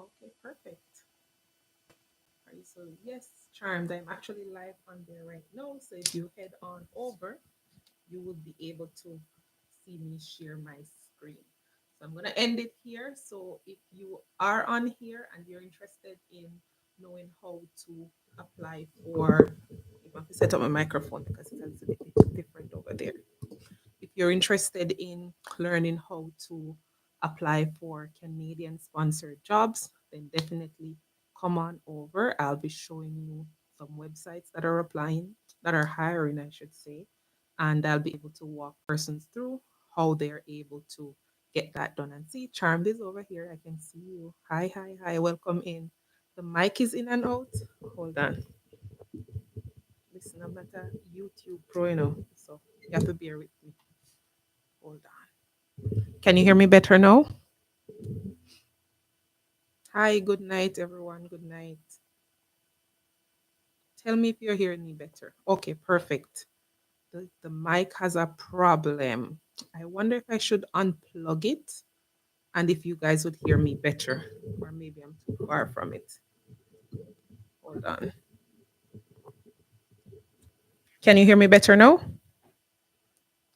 Okay, perfect. All right, so yes, Charmed, I'm actually live on there right now. So if you head on over, you will be able to see me share my screen. So I'm going to end it here. So if you are on here and you're interested in knowing how to apply for, I have to set up my microphone because it's a little bit different over there. If you're interested in learning how to apply for Canadian sponsored jobs, then definitely come on over. I'll be showing you some websites that are applying, that are hiring, I should say, and I'll be able to walk persons through how they're able to get that done. And see, Charmed is over here. I can see you. Hi, hi, hi. Welcome in. The mic is in and out. Hold on. Listen, I'm not a YouTube pro, so you have to bear with me. Hold on. Can you hear me better now? Hi, good night, everyone. Good night. Tell me if you're hearing me better. Okay, perfect. The mic has a problem. I wonder if I should unplug it and if you guys would hear me better. Or maybe I'm too far from it. Hold on. Can you hear me better now?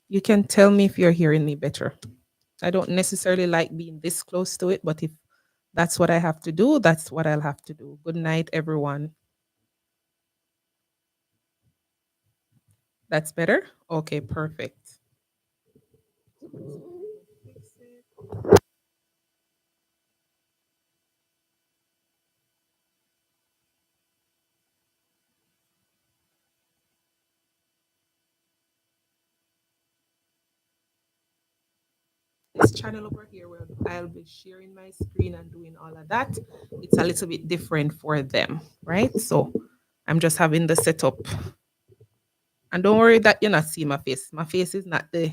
You can tell me if you're hearing me better. I don't necessarily like being this close to it, but if that's what I have to do, that's what I'll have to do. Good night, everyone. That's better? Okay, perfect. This channel over here where I'll be sharing my screen and doing all of that, it's a little bit different for them, right? So I'm just having the setup. And don't worry that you're not seeing my face. My face is not the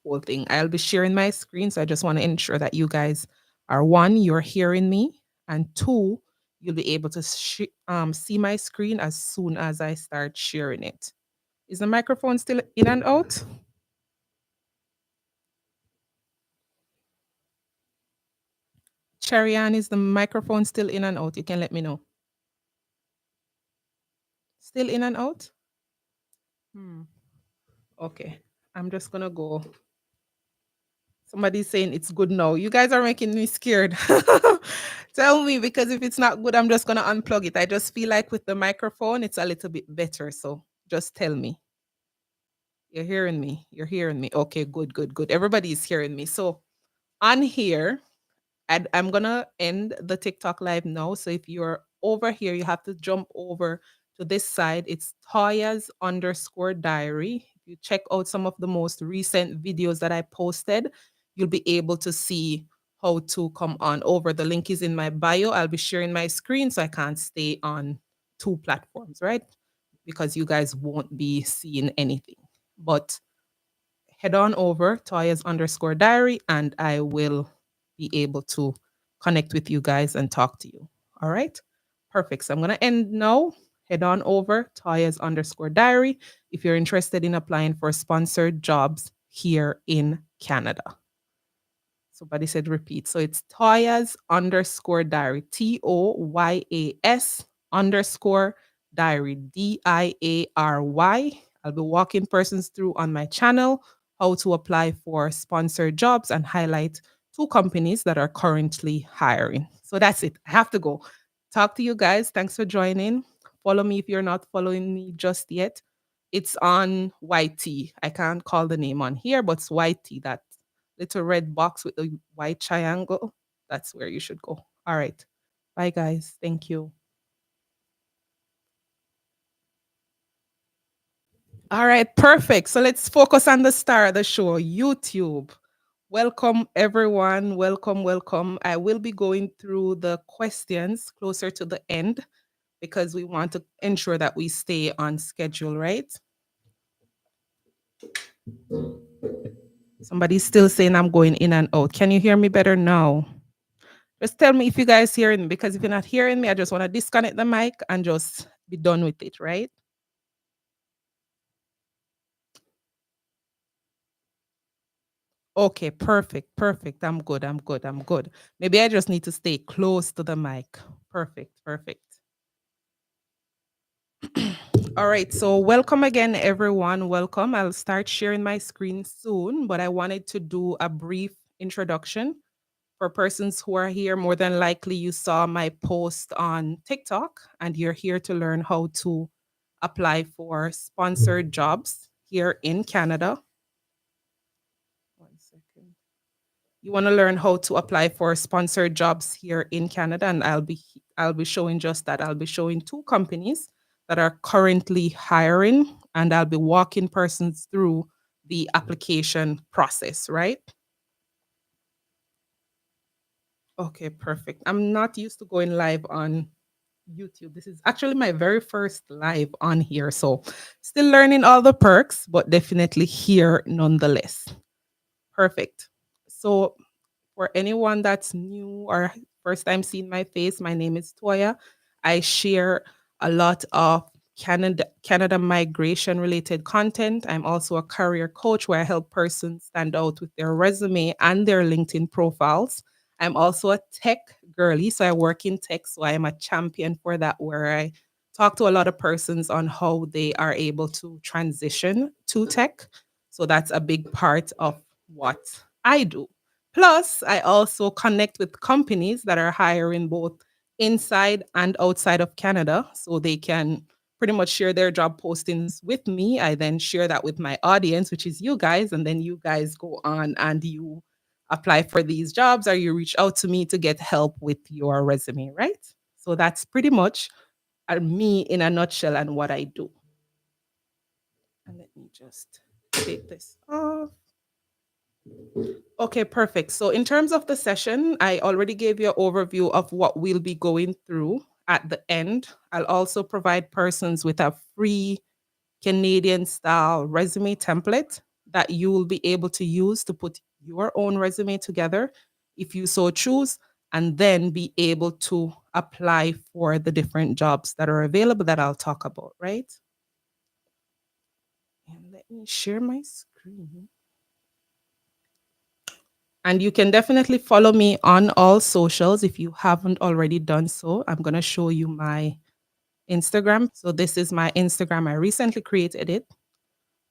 whole thing. I'll be sharing my screen. So I just want to ensure that you guys are one, you're hearing me, and two, you'll be able to see my screen as soon as I start sharing it. Is the microphone still in and out? Cherry Ann, is the microphone still in and out? You can let me know. Still in and out? Hmm. Okay. I'm just gonna go. Somebody's saying it's good now. You guys are making me scared. Tell me, because if it's not good, I'm just gonna unplug it. I just feel like with the microphone, it's a little bit better. So just tell me. You're hearing me. You're hearing me. Okay, good, good, good. Everybody's hearing me. So on here, I'm gonna end the TikTok live now. So if you're over here, you have to jump over to this side. It's toyas_diary. If you check out some of the most recent videos that I posted, you'll be able to see how to come on over. The link is in my bio. I'll be sharing my screen so I can't stay on two platforms, right? Because you guys won't be seeing anything. But head on over toyas_diary and I will be able to connect with you guys and talk to you. All right. Perfect. So I'm going to end now. Head on over toyas_diary if you're interested in applying for sponsored jobs here in Canada. Somebody said repeat. So it's toyas_diary, TOYAS_diary, DIARY. I'll be walking persons through on my channel how to apply for sponsored jobs and highlight two companies that are currently hiring. So that's it. I have to go. Talk to you guys. Thanks for joining. Follow me if you're not following me just yet. It's on YT. I can't call the name on here, but it's YT. That little red box with the white triangle. That's where you should go. All right. Bye, guys. Thank you. All right, perfect. So let's focus on the star of the show, YouTube. Welcome, everyone. Welcome, welcome. I will be going through the questions closer to the end because we want to ensure that we stay on schedule, right? Somebody's still saying I'm going in and out. Can you hear me better now? Just tell me if you guys hearing me, because if you're not hearing me, I just want to disconnect the mic and just be done with it, right? Okay, perfect, perfect. I'm good. I'm good. I'm good. Maybe I just need to stay close to the mic. Perfect, perfect. All right. So, welcome again, everyone. Welcome. I'll start sharing my screen soon, but I wanted to do a brief introduction for persons who are here. More than likely, you saw my post on TikTok, and you're here to learn how to apply for sponsored jobs here in Canada. One second. You want to learn how to apply for sponsored jobs here in Canada, and I'll be showing just that. I'll be showing two companies that are currently hiring, and I'll be walking persons through the application process, right? Okay, perfect. I'm not used to going live on YouTube. This is actually my very first live on here, so still learning all the perks, but definitely here nonetheless. Perfect. So for anyone that's new or first time seeing my face, my name is Toya. I share a lot of Canada migration related content. I'm also a career coach where I help persons stand out with their resume and their LinkedIn profiles. I'm also a tech girly, so I work in tech, so I am a champion for that where I talk to a lot of persons on how they are able to transition to tech. So that's a big part of what I do. Plus, I also connect with companies that are hiring both inside and outside of Canada so they can pretty much share their job postings with me. I then share that with my audience, which is you guys, and then you guys go on and you apply for these jobs or you reach out to me to get help with your resume, right? So that's pretty much me in a nutshell and what I do. And let me just take this off. Okay, perfect. So, in terms of the session, I already gave you an overview of what we'll be going through at the end. I'll also provide persons with a free Canadian style resume template that you will be able to use to put your own resume together if you so choose, and then be able to apply for the different jobs that are available that I'll talk about, right? And let me share my screen. And you can definitely follow me on all socials if you haven't already done so. I'm going to show you my Instagram. So, this is my Instagram. I recently created it.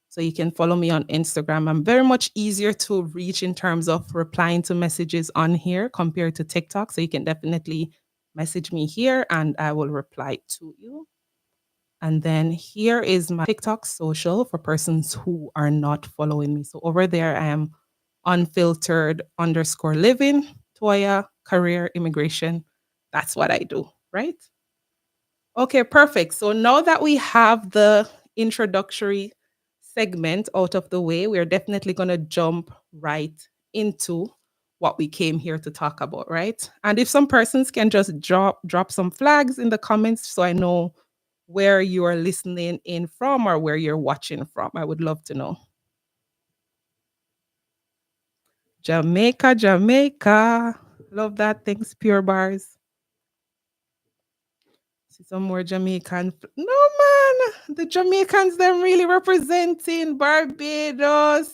So, you can follow me on Instagram. I'm very much easier to reach in terms of replying to messages on here compared to TikTok. So, you can definitely message me here and I will reply to you. And then here is my TikTok social for persons who are not following me. So over there, I am unfiltered underscore living, Toya, career, immigration. That's what I do, right? Okay, perfect. So now that we have the introductory segment out of the way, we're definitely going to jump right into what we came here to talk about, right? And if some persons can just drop some flags in the comments so I know where you are listening in from or where you're watching from, I would love to know. Jamaica, Jamaica. Love that. Thanks, Pure Bars. See some more Jamaican. No, man. The Jamaicans, them really representing Barbados,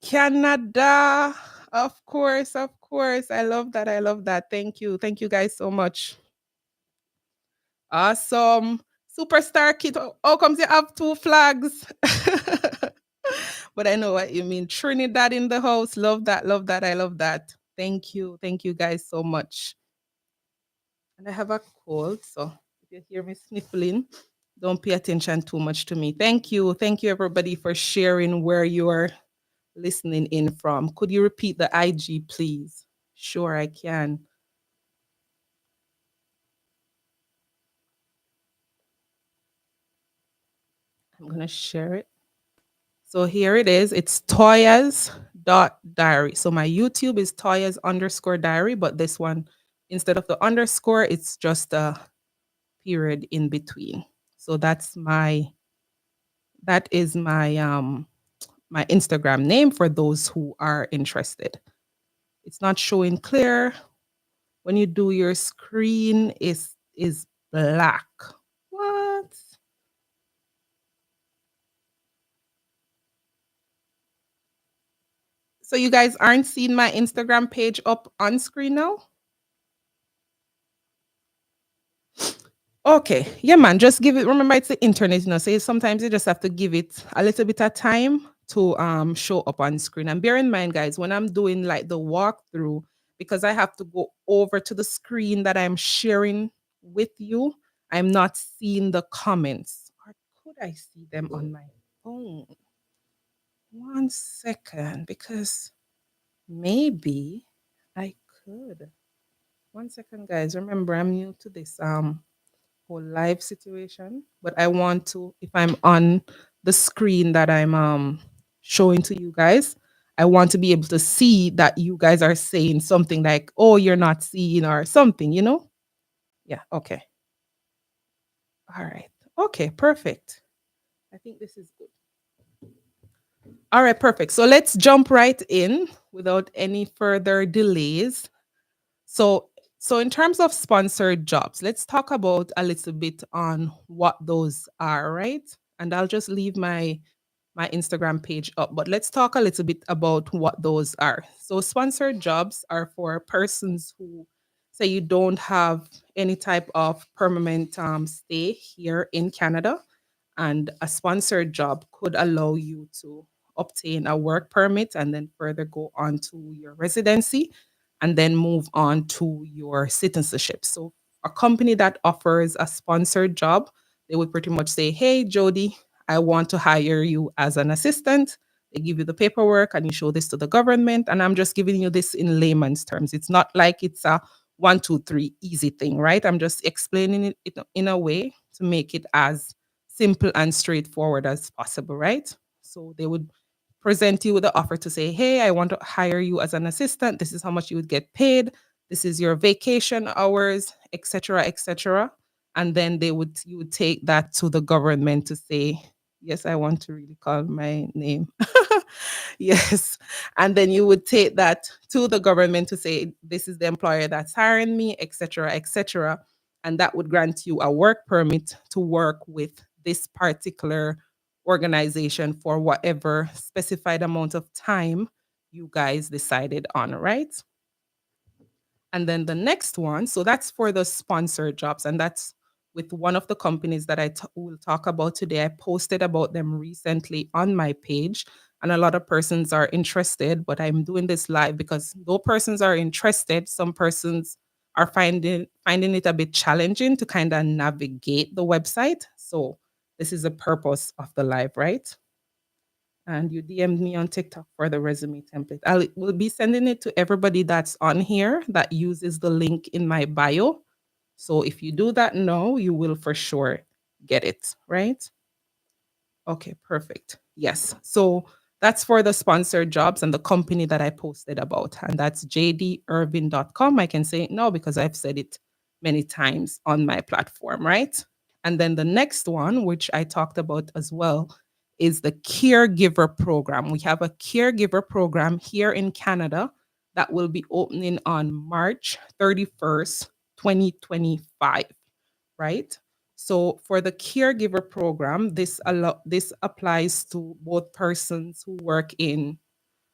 Canada. Of course, of course. I love that. I love that. Thank you. Thank you guys so much. Awesome. Superstar kit. How comes you have two flags? But I know what you mean. Trinidad in the house. Love that. Love that. I love that. Thank you. Thank you guys so much. And I have a cold, so if you hear me sniffling, don't pay attention too much to me. Thank you. Thank you, everybody, for sharing where you're listening in from. Could you repeat the IG, please? Sure, I can. I'm going to share it. So here it is. It's toyas.diary. So my YouTube is toyas underscore diary, but this one, instead of the underscore, it's just a period in between. So that is my Instagram name for those who are interested. It's not showing clear. When you do your screen is black. What? So you guys aren't seeing my Instagram page up on screen now? Okay. Yeah, man. Just give it. Remember, it's the internet, so sometimes you just have to give it a little bit of time to show up on screen. And bear in mind, guys, when I'm doing like the walkthrough, because I have to go over to the screen that I'm sharing with you, I'm not seeing the comments. Or could I see them on my phone? 1 second, because maybe I could. 1 second, guys. Remember, I'm new to this whole live situation, but I want to, if I'm on the screen that I'm showing to you guys, I want to be able to see that you guys are saying something like, "Oh, you're not seeing," or something, Yeah. Okay. All right. Okay. Perfect. I think this is good. All right. Perfect. So let's jump right in without any further delays. So, so in terms of sponsored jobs, let's talk about a little bit on what those are, right? And I'll just leave my Instagram page up, but let's talk a little bit about what those are. So, sponsored jobs are for persons who say you don't have any type of permanent stay here in Canada, and a sponsored job could allow you to obtain a work permit and then further go on to your residency and then move on to your citizenship. So, a company that offers a sponsored job, they would pretty much say, "Hey, Jody, I want to hire you as an assistant." They give you the paperwork and you show this to the government. And I'm just giving you this in layman's terms. It's not like it's a 1, 2, 3 easy thing, right? I'm just explaining it in a way to make it as simple and straightforward as possible, right? So they would present you with the offer to say, "Hey, I want to hire you as an assistant. This is how much you would get paid. This is your vacation hours, etc., etc." And then you would take that to the government to say, "Yes, I want to really call my name." Yes. And then you would take that to the government to say, "This is the employer that's hiring me, etc., etc." And that would grant you a work permit to work with this particular organization for whatever specified amount of time you guys decided on, right? And then the next one, so that's for the sponsored jobs, and that's with one of the companies that will talk about today. I posted about them recently on my page, and a lot of persons are interested, but I'm doing this live because though persons are interested, some persons are finding it a bit challenging to kind of navigate the website. So this is the purpose of the live, right? And you DM'd me on TikTok for the resume template. I will be sending it to everybody that's on here that uses the link in my bio. So if you do that now, you will for sure get it, right? Okay, perfect. Yes. So that's for the sponsored jobs and the company that I posted about. And that's jdurban.com. I can say it now because I've said it many times on my platform, right? And then the next one, which I talked about as well, is the Caregiver program. We have a Caregiver program here in Canada that will be opening on March 31st, 2025, right? So for the caregiver program, this applies to both persons who work in,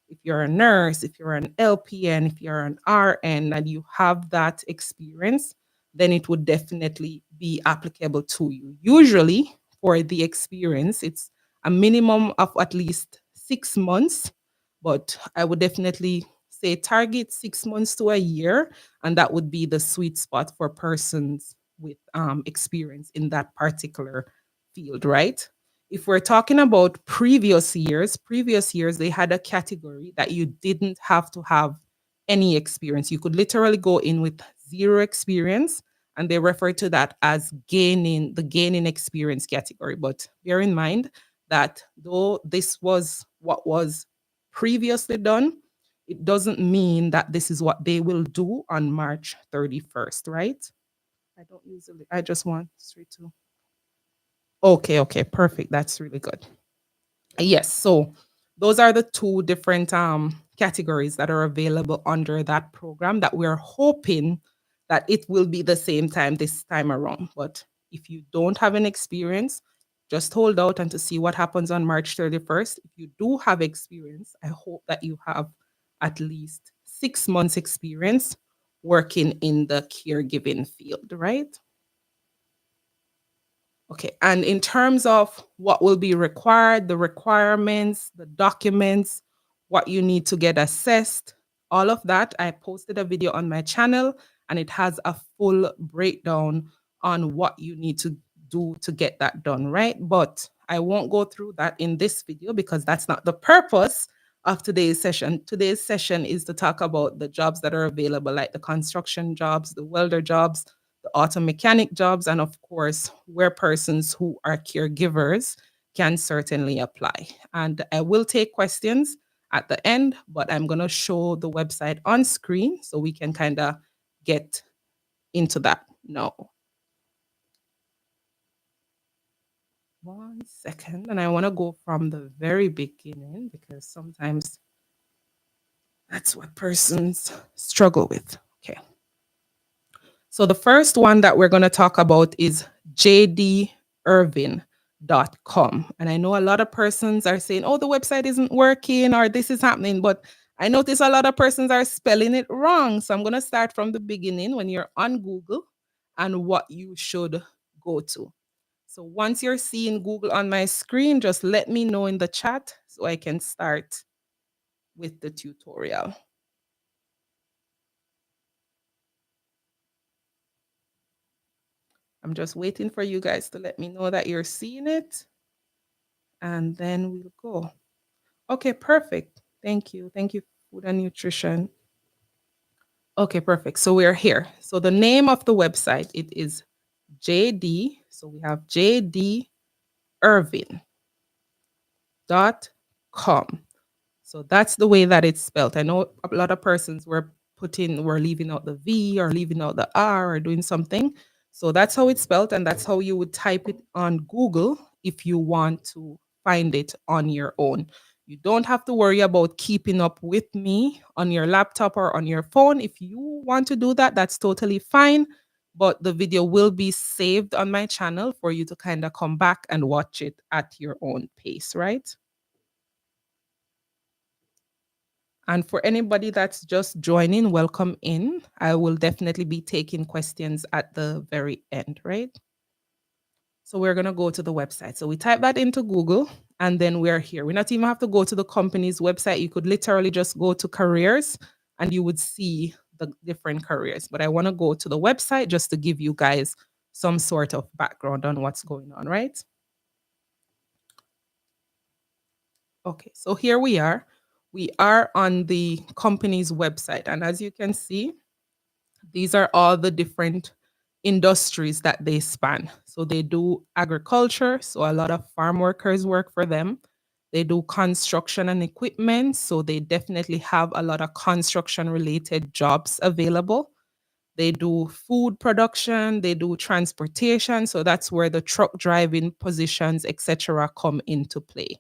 if you're a nurse, if you're an LPN, if you're an RN, and you have that experience, then it would definitely be applicable to you. Usually, for the experience, it's a minimum of at least 6 months, but I would definitely say target 6 months to a year, and that would be the sweet spot for persons with experience in that particular field, right? If we're talking about previous years, they had a category that you didn't have to have any experience. You could literally go in with zero experience, and they refer to that as gaining experience category. But bear in mind that though this was what was previously done, it doesn't mean that this is what they will do on March 31st, right? I just want straight to. Okay, okay, perfect. That's really good. Yes, so those are the two different categories that are available under that program that we're hoping that it will be the same time this time around. But if you don't have an experience, just hold out and to see what happens on March 31st. If you do have experience, I hope that you have at least 6 months experience working in the caregiving field, right? Okay, and in terms of what will be required, the requirements, the documents, what you need to get assessed, all of that, I posted a video on my channel and it has a full breakdown on what you need to do to get that done, right? But I won't go through that in this video because that's not the purpose of today's session. Today's session is to talk about the jobs that are available, like the construction jobs, the welder jobs, the auto mechanic jobs, and of course, where persons who are caregivers can certainly apply. And I will take questions at the end, but I'm going to show the website on screen so we can kind of get into that now. One second. And I want to go from the very beginning because sometimes that's what persons struggle with. Okay. So the first one that we're going to talk about is jdirving.com. And I know a lot of persons are saying, oh, the website isn't working or this is happening, but I notice a lot of persons are spelling it wrong. So I'm going to start from the beginning when you're on Google and what you should go to. So once you're seeing Google on my screen, just let me know in the chat so I can start with the tutorial. I'm just waiting for you guys to let me know that you're seeing it. And then we'll go. Okay, perfect. Thank you. Thank you, Food and Nutrition. Okay, perfect. So we're here. So the name of the website, it is JD. So we have jdirving.com. So that's the way that it's spelled. I know a lot of persons were leaving out the V or leaving out the R or doing something. So that's how it's spelled, and that's how you would type it on Google if you want to find it on your own. You don't have to worry about keeping up with me on your laptop or on your phone. If you want to do that, that's totally fine. But the video will be saved on my channel for you to kind of come back and watch it at your own pace, right? And for anybody that's just joining, welcome in. I will definitely be taking questions at the very end, right? So we're going to go to the website. So we type that into Google and then we're here. We not even have to go to the company's website. You could literally just go to careers and you would see the different careers. But I want to go to the website just to give you guys some sort of background on what's going on, right? Okay, so here we are. We are on the company's website. And as you can see, these are all the different industries that they span. So they do agriculture, so a lot of farm workers work for them. They do construction and equipment, so they definitely have a lot of construction related jobs available. They do food production, they do transportation, so that's where the truck driving positions, etc., come into play.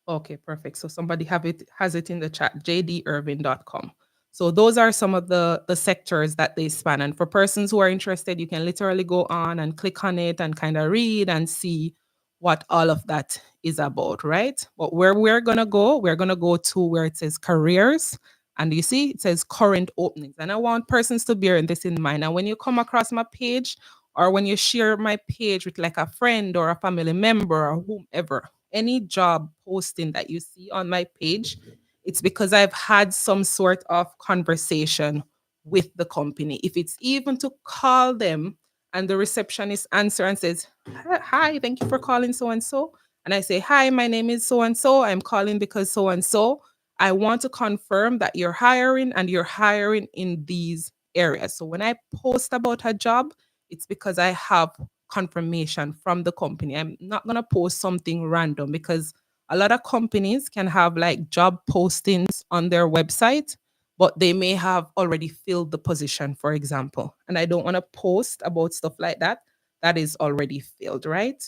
Okay, perfect. So somebody has it in the chat, jdirving.com. So those are some of the sectors that they span. And for persons who are interested, you can literally go on and click on it and kind of read and see what all of that is about, right? But where we're gonna go, we're gonna go to where it says careers. And you see, it says current openings. And I want persons to bear this in mind. And when you come across my page, or when you share my page with like a friend or a family member or whomever, any job posting that you see on my page, it's because I've had some sort of conversation with the company. If it's even to call them and the receptionist answer and says, hi, thank you for calling so and so. And I say, hi, my name is so and so. I'm calling because so and so. I want to confirm that you're hiring and you're hiring in these areas. So when I post about a job, it's because I have confirmation from the company. I'm not going to post something random because a lot of companies can have like job postings on their website, but they may have already filled the position, for example. And I don't want to post about stuff like that that is already filled, right?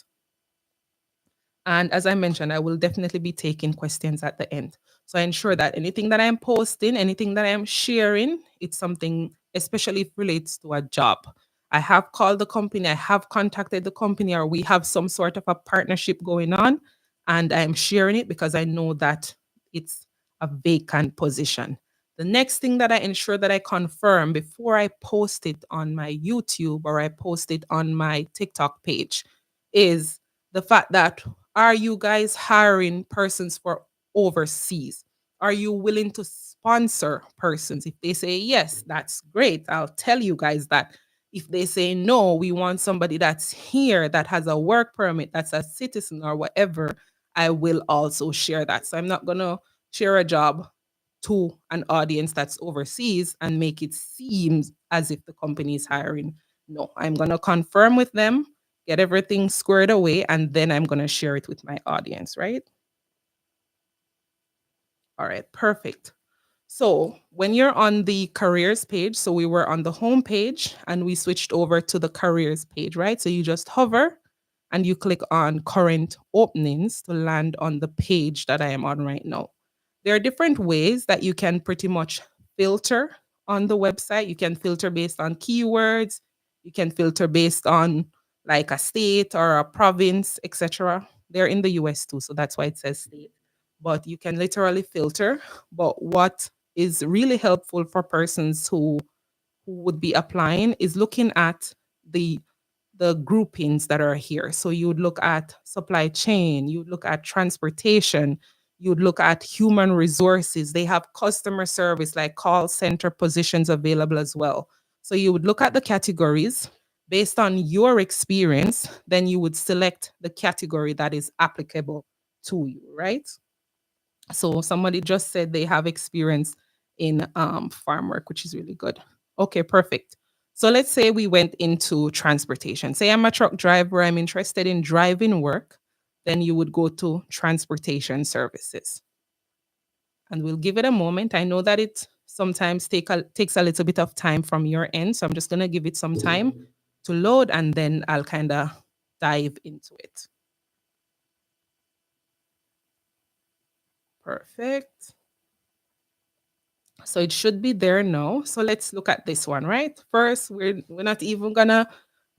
And as I mentioned, I will definitely be taking questions at the end. So I ensure that anything that I'm posting, anything that I'm sharing, it's something, especially if it relates to a job. I have called the company, I have contacted the company, or we have some sort of a partnership going on. and I'm sharing it because I know that it's a vacant position. The next thing that I ensure that I confirm before I post it on my YouTube or I post it on my TikTok page is the fact that, are you guys hiring persons for overseas? Are you willing to sponsor persons? If they say yes, that's great. I'll tell you guys that. If they say no, we want somebody that's here, that has a work permit, that's a citizen or whatever, I will also share that. So I'm not going to share a job to an audience that's overseas and make it seem as if the company is hiring. No, I'm going to confirm with them, get everything squared away, and then I'm going to share it with my audience, right? All right, perfect. So when you're on the careers page, so we were on the home page and we switched over to the careers page, right? So you just hover and you click on current openings to land on the page that I am on right now. There are different ways that you can pretty much filter on the website. You can filter based on keywords, you can filter based on like a state or a province, etc. They're in the US too, so that's why it says state. But you can literally filter. But what is really helpful for persons who would be applying is looking at the the groupings that are here. So you would look at supply chain, you would look at transportation, you would look at human resources. They have customer service, like call center positions available as well. So you would look at the categories based on your experience, then you would select the category that is applicable to you, right? So somebody just said they have experience in farm work, which is really good. Okay, perfect. So let's say we went into transportation. Say I'm a truck driver, I'm interested in driving work. Then you would go to transportation services. And we'll give it a moment. I know that it sometimes takes a little bit of time from your end. So I'm just going to give it some time to load and then I'll kind of dive into it. Perfect. So it should be there now. So let's look at this one, right? First, we're not even gonna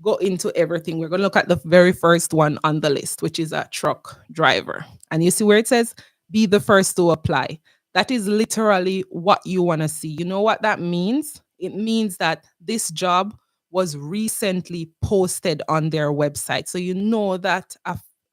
go into everything. We're gonna look at the very first one on the list, which is a truck driver. And you see where it says be the first to apply. That is literally what you want to see. You know what that means? It means that this job was recently posted on their website. So you know that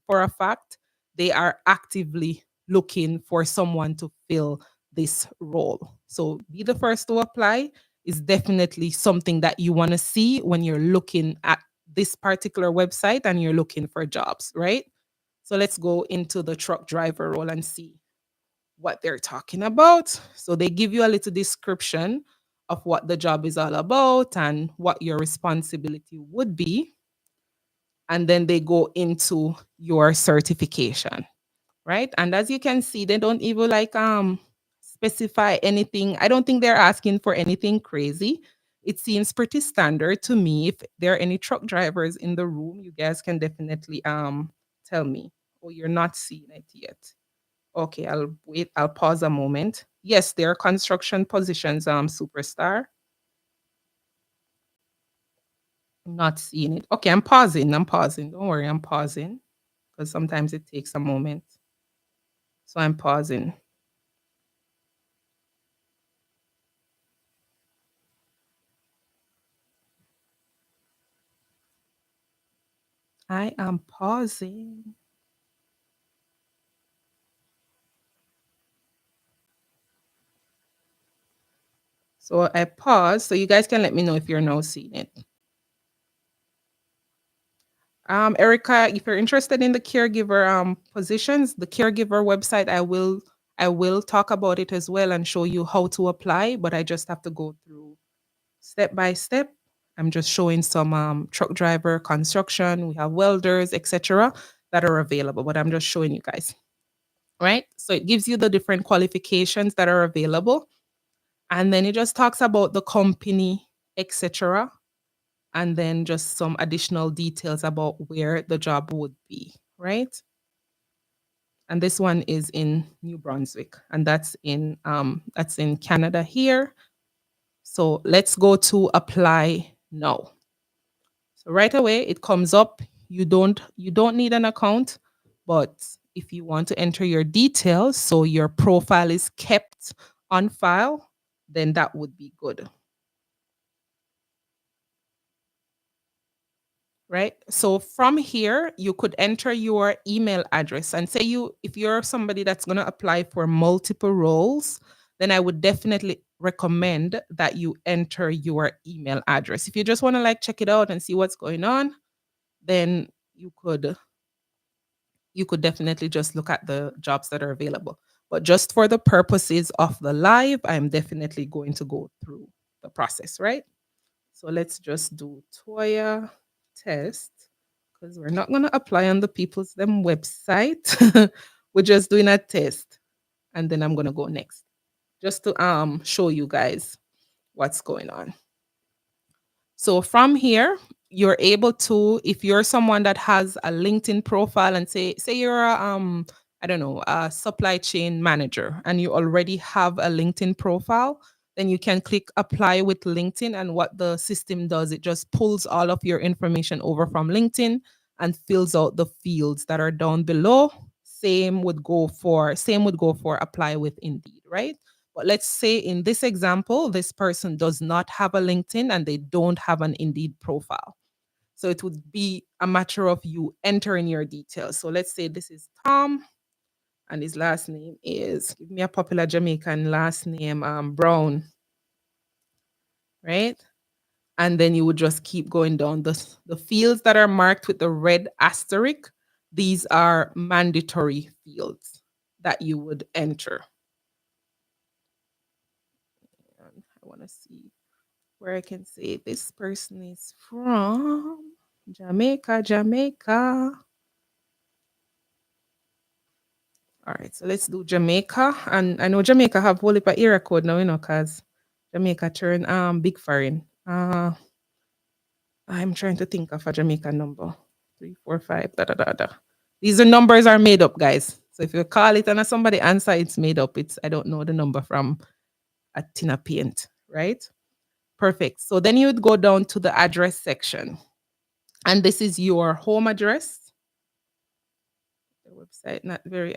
for a fact they are actively looking for someone to fill this role. So be the first to apply is definitely something that you want to see when you're looking at this particular website and you're looking for jobs, right? So let's go into the truck driver role and see what they're talking about. So they give you a little description of what the job is all about and what your responsibility would be. And then they go into your certification, right? And as you can see, they don't even like specify anything. I don't think they're asking for anything crazy. It seems pretty standard to me. If there are any truck drivers in the room, you guys can definitely tell me. Oh, you're not seeing it yet. Okay, I'll wait. I'll pause a moment. Yes, there are construction positions, superstar. I'm not seeing it. Okay, I'm pausing. I'm pausing. Don't worry, I'm pausing because sometimes it takes a moment. So I'm pausing. I am pausing. So I pause so you guys can let me know if you're now seeing it. Erica, if you're interested in the caregiver positions, the caregiver website, I will talk about it as well and show you how to apply, but I just have to go through step by step. I'm just showing some truck driver, construction, we have welders, etc. that are available, but I'm just showing you guys. Right? So it gives you the different qualifications that are available. And then it just talks about the company, etc. And then just some additional details about where the job would be, right? And this one is in New Brunswick, and that's in Canada here. So let's go to apply now. So right away it comes up. You don't need an account, but if you want to enter your details so your profile is kept on file, then that would be good. Right? So from here, you could enter your email address and say if you're somebody that's going to apply for multiple roles, then I would definitely recommend that you enter your email address. If you just want to like check it out and see what's going on, then you could definitely just look at the jobs that are available. But just for the purposes of the live, I'm definitely going to go through the process, right? So let's just do Toya test because we're not going to apply on the people's them website. We're just doing a test and then I'm going to go next just to show you guys what's going on. So from here, you're able to, if you're someone that has a LinkedIn profile and say you're a, I don't know, a supply chain manager and you already have a LinkedIn profile, then you can click apply with LinkedIn. And what the system does, it just pulls all of your information over from LinkedIn and fills out the fields that are down below. Same would go for apply with Indeed, right? But let's say in this example, this person does not have a LinkedIn and they don't have an Indeed profile. So it would be a matter of you entering your details. So let's say this is Tom and his last name is, give me a popular Jamaican last name, Brown, right? And then you would just keep going down. The fields that are marked with the red asterisk, these are mandatory fields that you would enter. And I want to see where I can say this person is from Jamaica. All right, so let's do Jamaica. And I know Jamaica have whole heap of area code now, because Jamaica turn big foreign. I'm trying to think of a Jamaican number. 345, da da da da. These are numbers are made up, guys. So if you call it and somebody answer, it's made up. I don't know the number from a tin of paint, right? Perfect. So then you would go down to the address section. And this is your home address. The website not very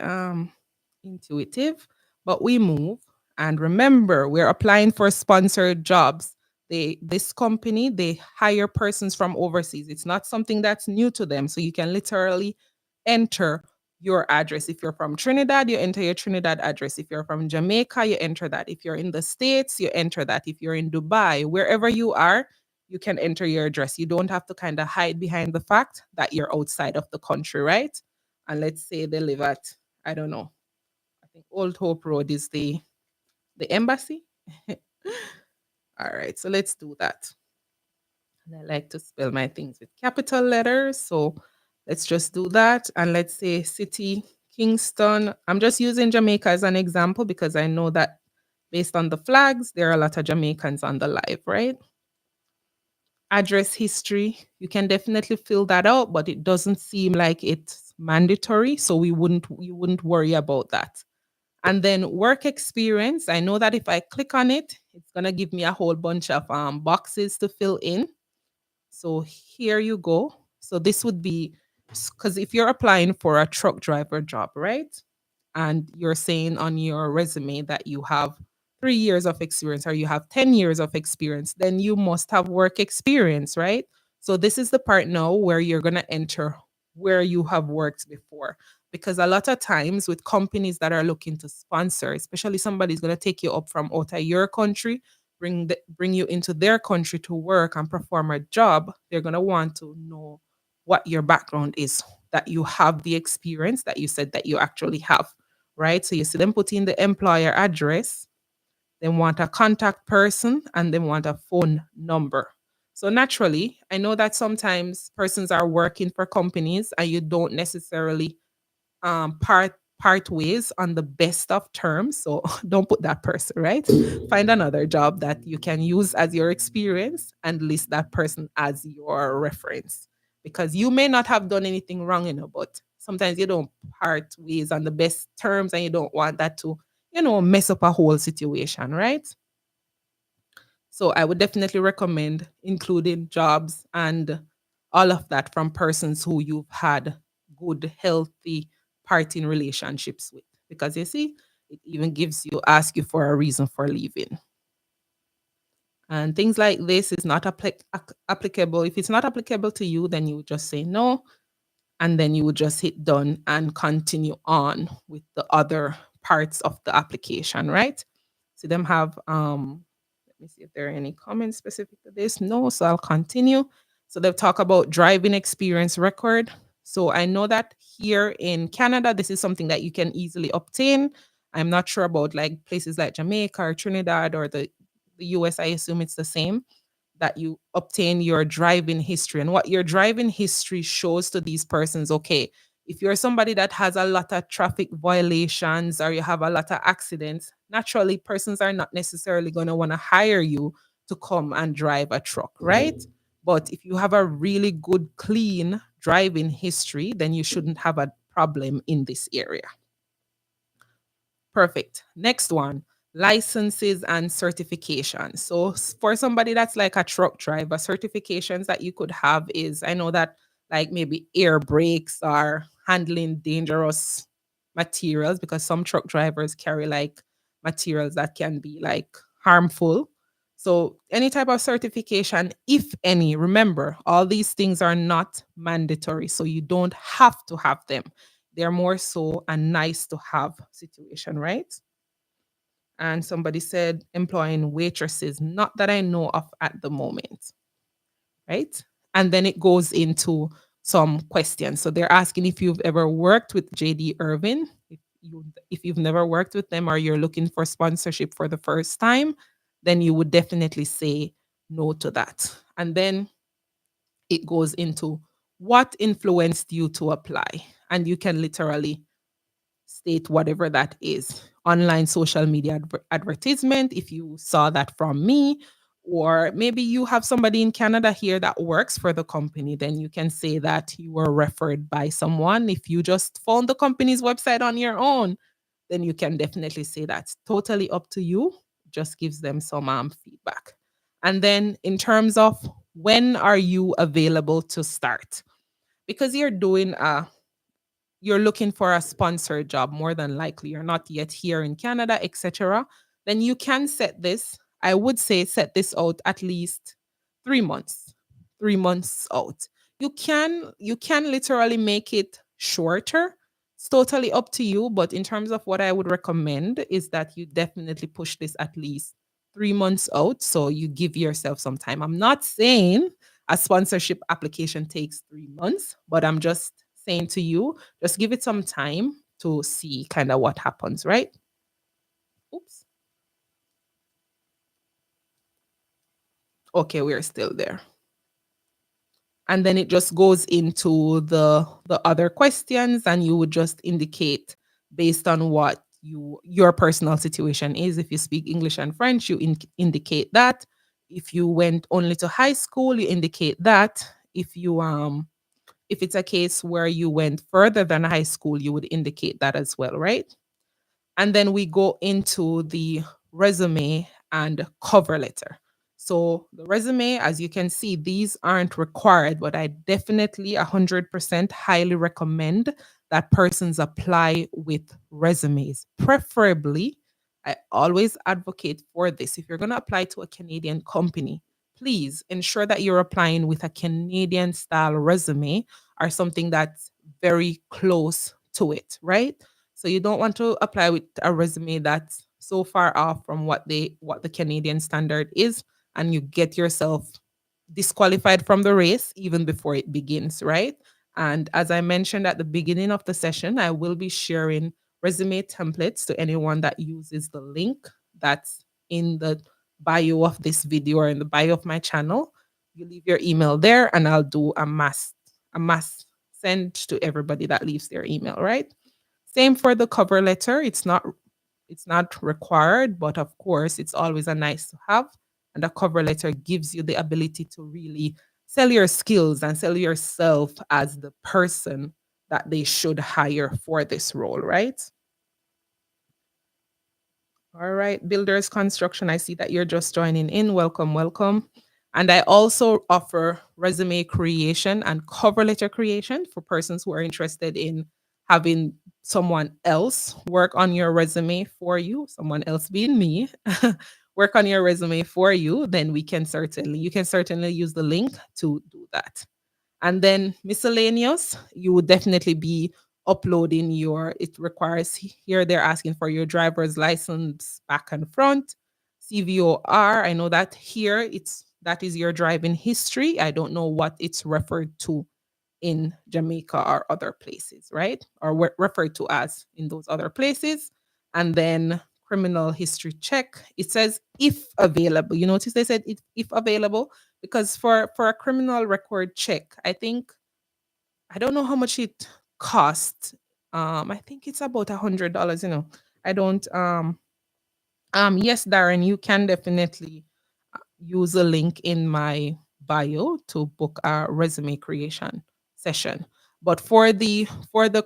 intuitive, but we move. And remember, we're applying for sponsored jobs. This company, they hire persons from overseas. It's not something that's new to them. So you can literally enter your address. If you're from Trinidad, you enter your Trinidad address. If you're from Jamaica, you enter that. If you're in the States, you enter that. If you're in Dubai, wherever you are, you can enter your address. You don't have to kind of hide behind the fact that you're outside of the country, right? And let's say they live at, I don't know, I think Old Hope Road is the embassy. All right, so let's do that. And I like to spell my things with capital letters. So let's just do that. And let's say city, Kingston. I'm just using Jamaica as an example because I know that based on the flags, there are a lot of Jamaicans on the live, right? Address history, you can definitely fill that out, but it doesn't seem like it's mandatory. So you wouldn't worry about that. And then work experience. I know that if I click on it, it's gonna give me a whole bunch of boxes to fill in. So here you go. So this would be, because if you're applying for a truck driver job, right? And you're saying on your resume that you have 3 years of experience or you have 10 years of experience, then you must have work experience, right? So this is the part now where you're going to enter where you have worked before. Because a lot of times with companies that are looking to sponsor, especially somebody's going to take you up from out of your country, bring you into their country to work and perform a job, they're going to want to know what your background is, that you have the experience that you said that you actually have, right? So you see them put in the employer address, they want a contact person, and they want a phone number. So naturally, I know that sometimes persons are working for companies and you don't necessarily part ways on the best of terms. So don't put that person, right? Find another job that you can use as your experience and list that person as your reference. Because you may not have done anything wrong, but sometimes you don't part ways on the best terms and you don't want that to, mess up a whole situation, right? So I would definitely recommend including jobs and all of that from persons who you've had good, healthy parting relationships with. Because you see, it even ask you for a reason for leaving. And things like this is not applicable. If it's not applicable to you, then you would just say no, and then you would just hit done and continue on with the other parts of the application, right? So them have let me see if there are any comments specific to this. No, so I'll continue. So they've talked about driving experience record. So I know that here in Canada, this is something that you can easily obtain. I'm not sure about like places like Jamaica or Trinidad or the US. I assume it's the same, that you obtain your driving history. And what your driving history shows to these persons, okay, if you're somebody that has a lot of traffic violations or you have a lot of accidents, naturally persons are not necessarily going to want to hire you to come and drive a truck, right? But if you have a really good, clean driving history, then you shouldn't have a problem in this area. Perfect. Next one, licenses and certifications. So for somebody that's like a truck driver, certifications that you could have is, I know that like maybe air brakes or handling dangerous materials, because some truck drivers carry like materials that can be like harmful. So any type of certification, if any, remember all these things are not mandatory, so you don't have to have them. They're more so a nice to have situation, right? And somebody said employing waitresses, not that I know of at the moment, right? And then it goes into some questions. So they're asking if you've ever worked with JD Irving. If you've never worked with them or you're looking for sponsorship for the first time, then you would definitely say no to that. And then it goes into what influenced you to apply. And you can literally state whatever that is. Online social media advertisement, if you saw that from me, or maybe you have somebody in Canada here that works for the company, then you can say that you were referred by someone. If you just found the company's website on your own, then you can definitely say that's totally up to you. Just gives them some feedback. And then in terms of when are you available to start? Because you're looking for a sponsored job, more than likely you're not yet here in Canada, etc., then you can set this. I would say set this out at least 3 months. 3 months out. You can literally make it shorter. It's totally up to you. But in terms of what I would recommend is that you definitely push this at least 3 months out. So you give yourself some time. I'm not saying a sponsorship application takes 3 months, but I'm just saying to you, just give it some time to see kind of what happens, right? Oops. Okay, we're still there. And then it just goes into the other questions, and you would just indicate based on what your personal situation is. If you speak English and French, you indicate that. If you went only to high school, you indicate that. If it's a case where you went further than high school, you would indicate that as well, right? And then we go into the resume and cover letter. So the resume, as you can see, these aren't required, but I definitely 100% highly recommend that persons apply with resumes. Preferably, I always advocate for this. If you're going to apply to a Canadian company, please ensure that you're applying with a Canadian style resume or something that's very close to it, right? So you don't want to apply with a resume that's so far off from what the Canadian standard is, and you get yourself disqualified from the race even before it begins, right? And as I mentioned at the beginning of the session, I will be sharing resume templates to anyone that uses the link that's in the bio of this video or in the bio of my channel. You leave your email there and I'll do a mass send to everybody that leaves their email, right? Same for the cover letter. It's not required, but of course, it's always a nice to have. And a cover letter gives you the ability to really sell your skills and sell yourself as the person that they should hire for this role, right? All right, Builders Construction, I see that you're just joining in. Welcome, welcome. And I also offer resume creation and cover letter creation for persons who are interested in having someone else work on your resume for you, someone else being me, work on your resume for you, then you can certainly use the link to do that. And then miscellaneous, you would definitely be uploading it requires here they're asking for your driver's license back and front, CVOR. I know that here that is your driving history. I don't know what it's referred to in Jamaica or other places, right? Or referred to as in those other places. And then criminal history check. It says if available. You notice they said if available because for a criminal record check, I don't know how much it costs. I think it's about $100. I don't. Yes, Darren, you can definitely use a link in my bio to book a resume creation session. But for the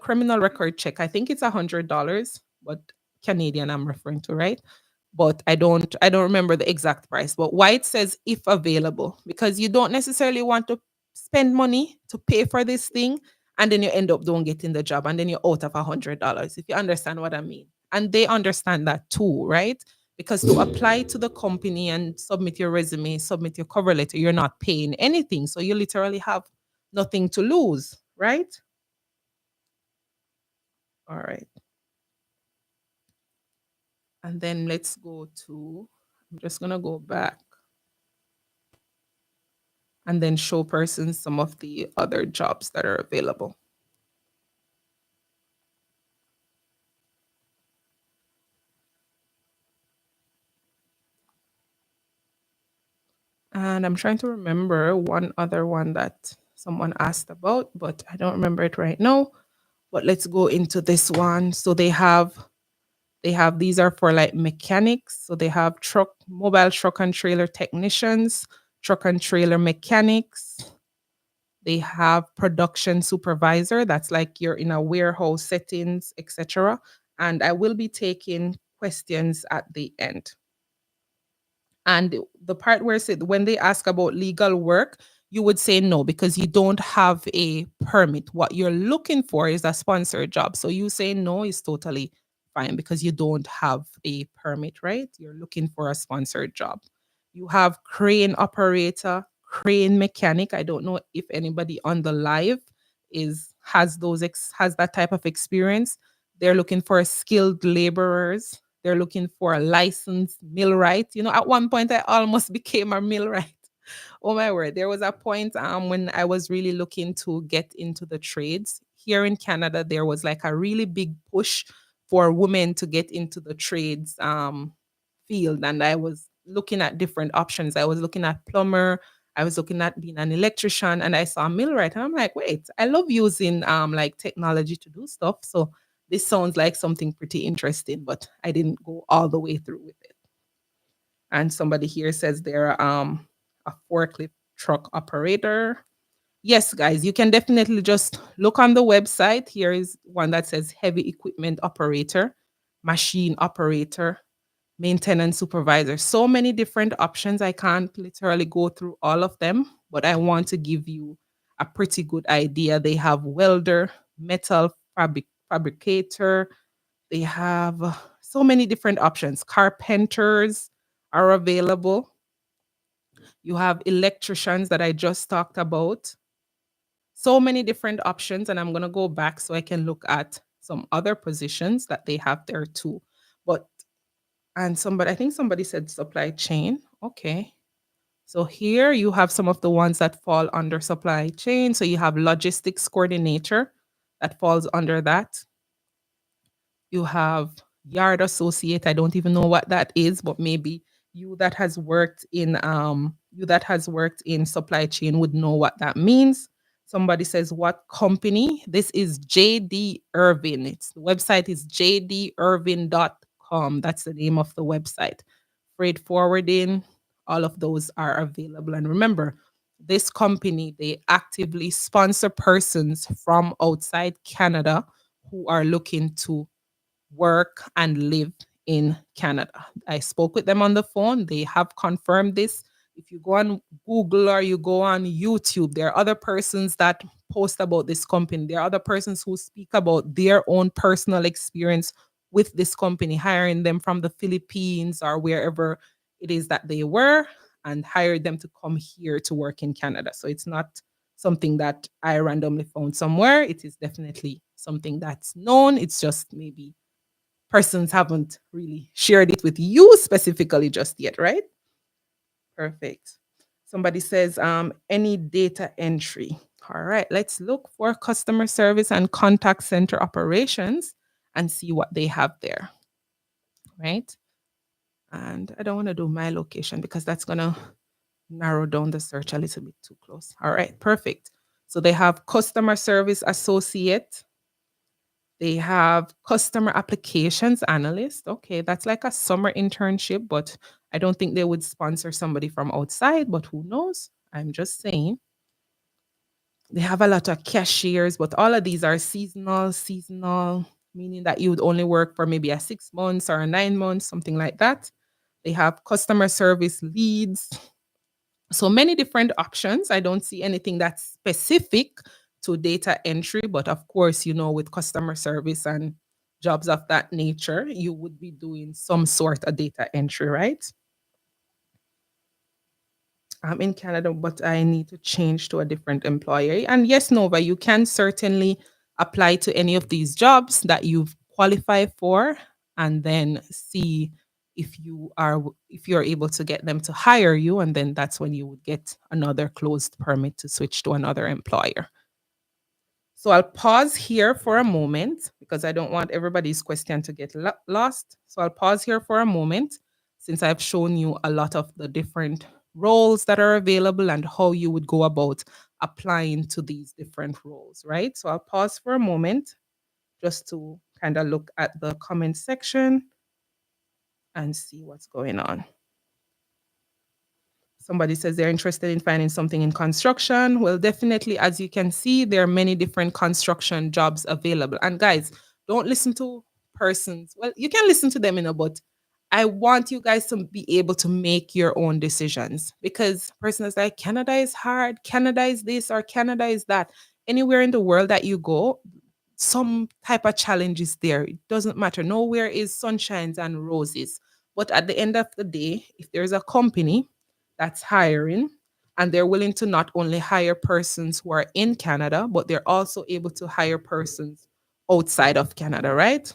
criminal record check, I think it's $100, but Canadian I'm referring to, right? But I don't remember the exact price. But why it says if available, because you don't necessarily want to spend money to pay for this thing, and then you end up don't getting the job, and then you're out of $100. If you understand what I mean, and they understand that too, right? Because to apply to the company and submit your resume, submit your cover letter, you're not paying anything. So you literally have nothing to lose, right? All right. And then let's go to, I'm just going to go back and then show persons some of the other jobs that are available. And I'm trying to remember one other one that someone asked about, but I don't remember it right now. But let's go into this one. So they have these are for like mechanics. So they have mobile truck and trailer technicians, truck and trailer mechanics. They have production supervisor. That's like you're in a warehouse settings, etc. And I will be taking questions at the end. And the part where it said when they ask about legal work, you would say no because you don't have a permit. What you're looking for is a sponsored job. So you say no is totally fine because you don't have a permit, right? You're looking for a sponsored job. You have crane operator, crane mechanic. I don't know if anybody on the live has that type of experience. They're looking for skilled laborers. They're looking for a licensed millwright. At one point I almost became a millwright. Oh my word. There was a point when I was really looking to get into the trades. Here in Canada, there was like a really big push for women to get into the trades field. And I was looking at different options. I was looking at plumber, I was looking at being an electrician, and I saw a millwright. And I'm like, wait, I love using like technology to do stuff. So this sounds like something pretty interesting, but I didn't go all the way through with it. And somebody here says they're a forklift truck operator. Yes, guys, you can definitely just look on the website. Here is one that says heavy equipment operator, machine operator, maintenance supervisor. So many different options. I can't literally go through all of them, but I want to give you a pretty good idea. They have welder, metal fabricator. They have so many different options. Carpenters are available. You have electricians that I just talked about. So many different options. And I'm going to go back so I can look at some other positions that they have there too. But, I think somebody said supply chain. Okay. So here you have some of the ones that fall under supply chain. So you have logistics coordinator that falls under that. You have yard associate. I don't even know what that is, but maybe you that has worked in supply chain would know what that means. Somebody says what company? This is JD Irving. The website is jdirving.com. That's the name of the website. Freight forwarding, all of those are available. And remember, this company, they actively sponsor persons from outside Canada who are looking to work and live in Canada. I spoke with them on the phone. They have confirmed this. If you go on Google or you go on YouTube, there are other persons that post about this company. There are other persons who speak about their own personal experience with this company, hiring them from the Philippines or wherever it is that they were, and hired them to come here to work in Canada. So it's not something that I randomly found somewhere. It is definitely something that's known. It's just maybe persons haven't really shared it with you specifically just yet, right? Perfect. Somebody says, any data entry. All right, let's look for customer service and contact center operations and see what they have there, right? And I don't want to do my location because that's going to narrow down the search a little bit too close. All right, perfect. So they have customer service associate. They have customer applications analyst. Okay, that's like a summer internship, but I don't think they would sponsor somebody from outside, but who knows? I'm just saying. They have a lot of cashiers, but all of these are seasonal, meaning that you would only work for maybe a 6 months or a 9 months, something like that. They have customer service leads. So many different options. I don't see anything that's specific to data entry, but of course, with customer service and jobs of that nature, you would be doing some sort of data entry, right? I'm in Canada, but I need to change to a different employer. And yes, Nova, you can certainly apply to any of these jobs that you've qualified for, and then see if you're able to get them to hire you, and then that's when you would get another closed permit to switch to another employer. So I'll pause here for a moment because I don't want everybody's question to get lost. So I'll pause here for a moment since I've shown you a lot of the different roles that are available and how you would go about applying to these different roles, right? So I'll pause for a moment just to kind of look at the comment section and see what's going on. Somebody says they're interested in finding something in construction. Well, definitely, as you can see, there are many different construction jobs available. And guys, don't listen to persons. Well, you can listen to them, but I want you guys to be able to make your own decisions, because persons like Canada is hard, Canada is this, or Canada is that. Anywhere in the world that you go, some type of challenge is there. It doesn't matter. Nowhere is sunshines and roses. But at the end of the day, if there's a company that's hiring, and they're willing to not only hire persons who are in Canada, but they're also able to hire persons outside of Canada, right?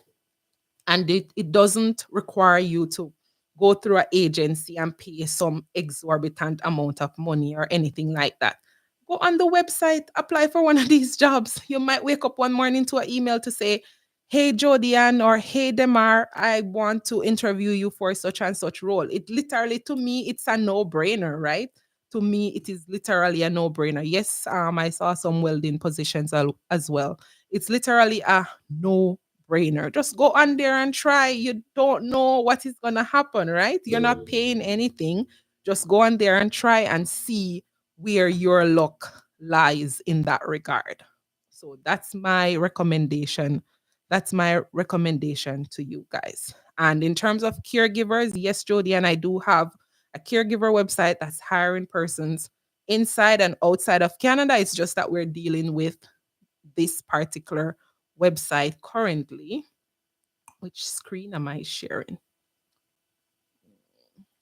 And it doesn't require you to go through an agency and pay some exorbitant amount of money or anything like that. Go on the website, apply for one of these jobs. You might wake up one morning to an email to say, hey, Jodian, or hey, Demar, I want to interview you for such and such role. It literally, to me, it's a no-brainer, right? To me, it is literally a no-brainer. Yes, I saw some welding positions as well. It's literally a no-brainer. Just go on there and try. You don't know what is going to happen, right? You're not paying anything. Just go on there and try and see where your luck lies in that regard. So that's my recommendation. That's my recommendation to you guys. And in terms of caregivers, yes, Jody, and I do have a caregiver website that's hiring persons inside and outside of Canada. It's just that we're dealing with this particular website currently. Which screen am I sharing?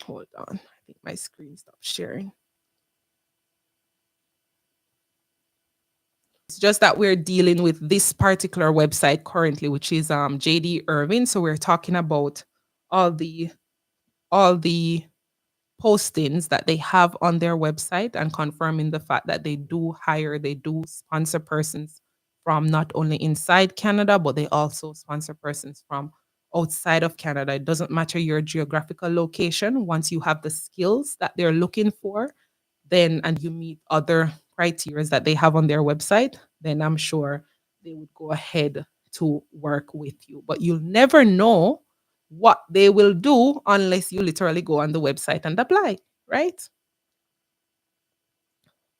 Hold on. I think my screen stopped sharing. It's just that we're dealing with this particular website currently, which is JD Irving. So we're talking about all the postings that they have on their website and confirming the fact that they do sponsor persons from not only inside Canada, but they also sponsor persons from outside of Canada. It doesn't matter your geographical location. Once you have the skills that they're looking for, then and you meet other criteria that they have on their website, then I'm sure they would go ahead to work with you. But you'll never know what they will do unless you literally go on the website and apply, right?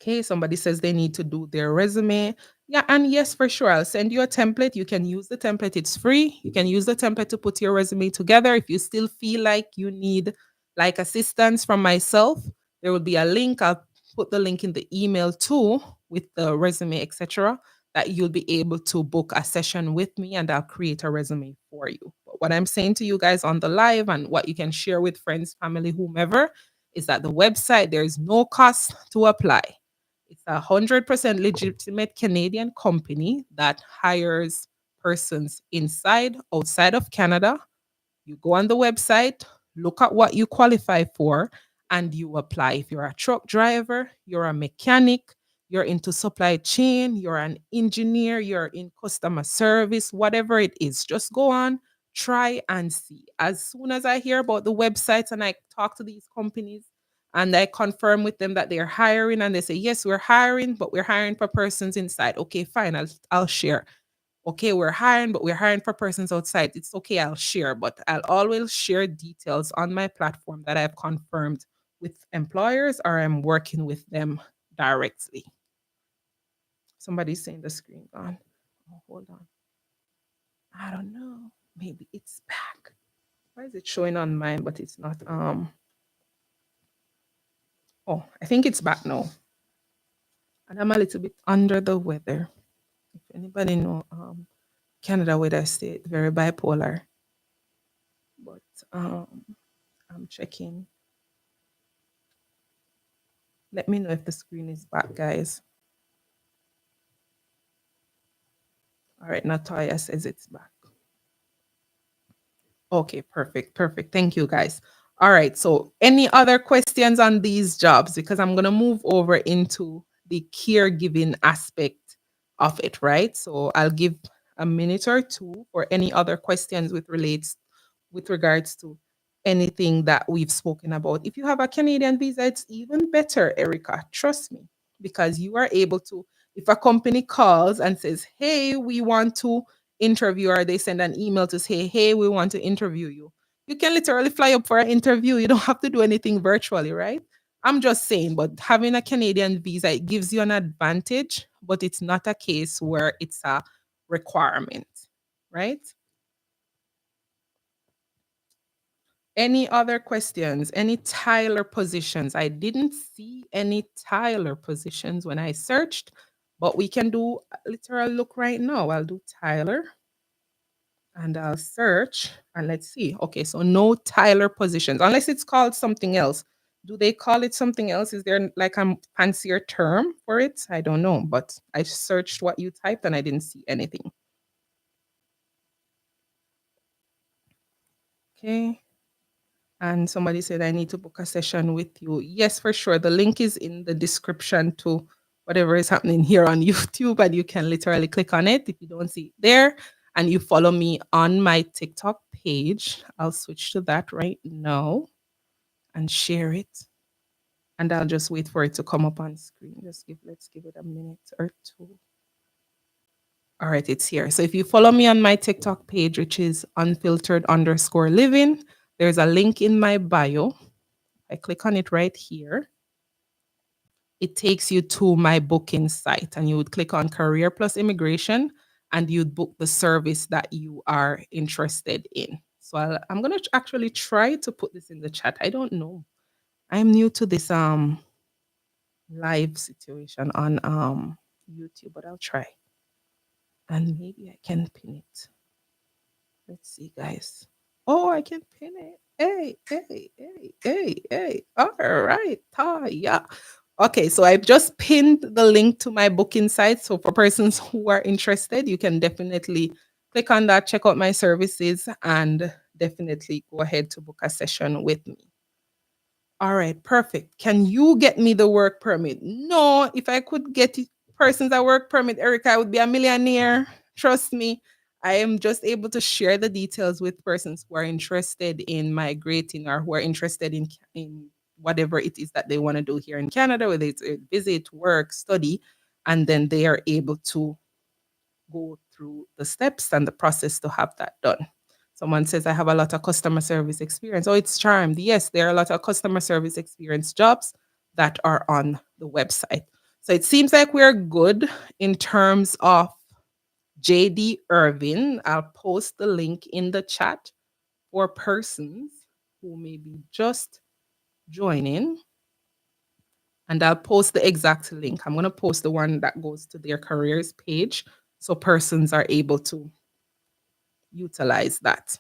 Okay, somebody says they need to do their resume. Yeah, and yes, for sure. I'll send you a template. You can use the template. It's free. You can use the template to put your resume together. If you still feel like you need like assistance from myself, There will be a link. I'll put the link in the email too with the resume, etc., that you'll be able to book a session with me and I'll create a resume for you. But what I'm saying to you guys on the live and what you can share with friends, family, whomever, is that the website, there is no cost to apply. It's 100% legitimate Canadian company that hires persons inside, outside of Canada. You go on the website, look at what you qualify for, and you apply. If you're a truck driver, you're a mechanic, you're into supply chain, you're an engineer, you're in customer service, whatever it is, just go on, try and see. As soon as I hear about the websites and I talk to these companies and I confirm with them that they're hiring and they say, yes, we're hiring, but we're hiring for persons inside. Okay, fine, I'll share. Okay, we're hiring, but we're hiring for persons outside. It's okay, I'll share, but I'll always share details on my platform that I've confirmed with employers or I'm working with them directly. Somebody's saying the screen gone. Oh, hold on. I don't know. Maybe it's back. Why is it showing on mine, but it's not? Oh, I think it's back now. And I'm a little bit under the weather. If anybody know, Canada weather state very bipolar. But I'm checking. Let me know if the screen is back, guys. All right, Natalia says it's back. Okay, perfect, perfect. Thank you, guys. All right, so any other questions on these jobs? Because I'm going to move over into the caregiving aspect of it, right? So I'll give a minute or two for any other questions with regards to anything that we've spoken about. If you have a Canadian visa, it's even better, Erica. Trust me, because you are able to, if a company calls and says, hey, we want to interview, or they send an email to say, hey, we want to interview you. You can literally fly up for an interview. You don't have to do anything virtually, right? I'm just saying, but having a Canadian visa, it gives you an advantage, but it's not a case where it's a requirement, right? Any other questions? Any Tyler positions? I didn't see any Tyler positions when I searched, but we can do a literal look right now. I'll do Tyler and I'll search and let's see. Okay, so no Tyler positions, unless it's called something else. Do they call it something else? Is there like a fancier term for it? I don't know, but I searched what you typed and I didn't see anything. Okay. And somebody said, I need to book a session with you. Yes, for sure. The link is in the description to whatever is happening here on YouTube, and you can literally click on it if you don't see it there. And you follow me on my TikTok page. I'll switch to that right now and share it. And I'll just wait for it to come up on screen. Let's give it a minute or two. All right, it's here. So if you follow me on my TikTok page, which is unfiltered_living, there's a link in my bio. I click on it right here. It takes you to my booking site, and you would click on Career Plus Immigration and you'd book the service that you are interested in. So I'm going to actually try to put this in the chat. I don't know. I'm new to this live situation on YouTube, but I'll try. And maybe I can pin it. Let's see, guys. Oh, I can pin it. Hey, hey, hey, hey, hey. All right. Yeah. Okay, so I've just pinned the link to my booking site. So for persons who are interested, you can definitely click on that, check out my services, and definitely go ahead to book a session with me. All right, perfect. Can you get me the work permit? No, if I could get persons a work permit, Erica, I would be a millionaire. Trust me. I am just able to share the details with persons who are interested in migrating or who are interested in whatever it is that they want to do here in Canada, whether it's a visit, work, study, and then they are able to go through the steps and the process to have that done. Someone says, I have a lot of customer service experience. Oh, it's charmed. Yes, there are a lot of customer service experience jobs that are on the website. So it seems like we're good in terms of JD Irving. I'll post the link in the chat for persons who may be just joining. And I'll post the exact link. I'm going to post the one that goes to their careers page so persons are able to utilize that.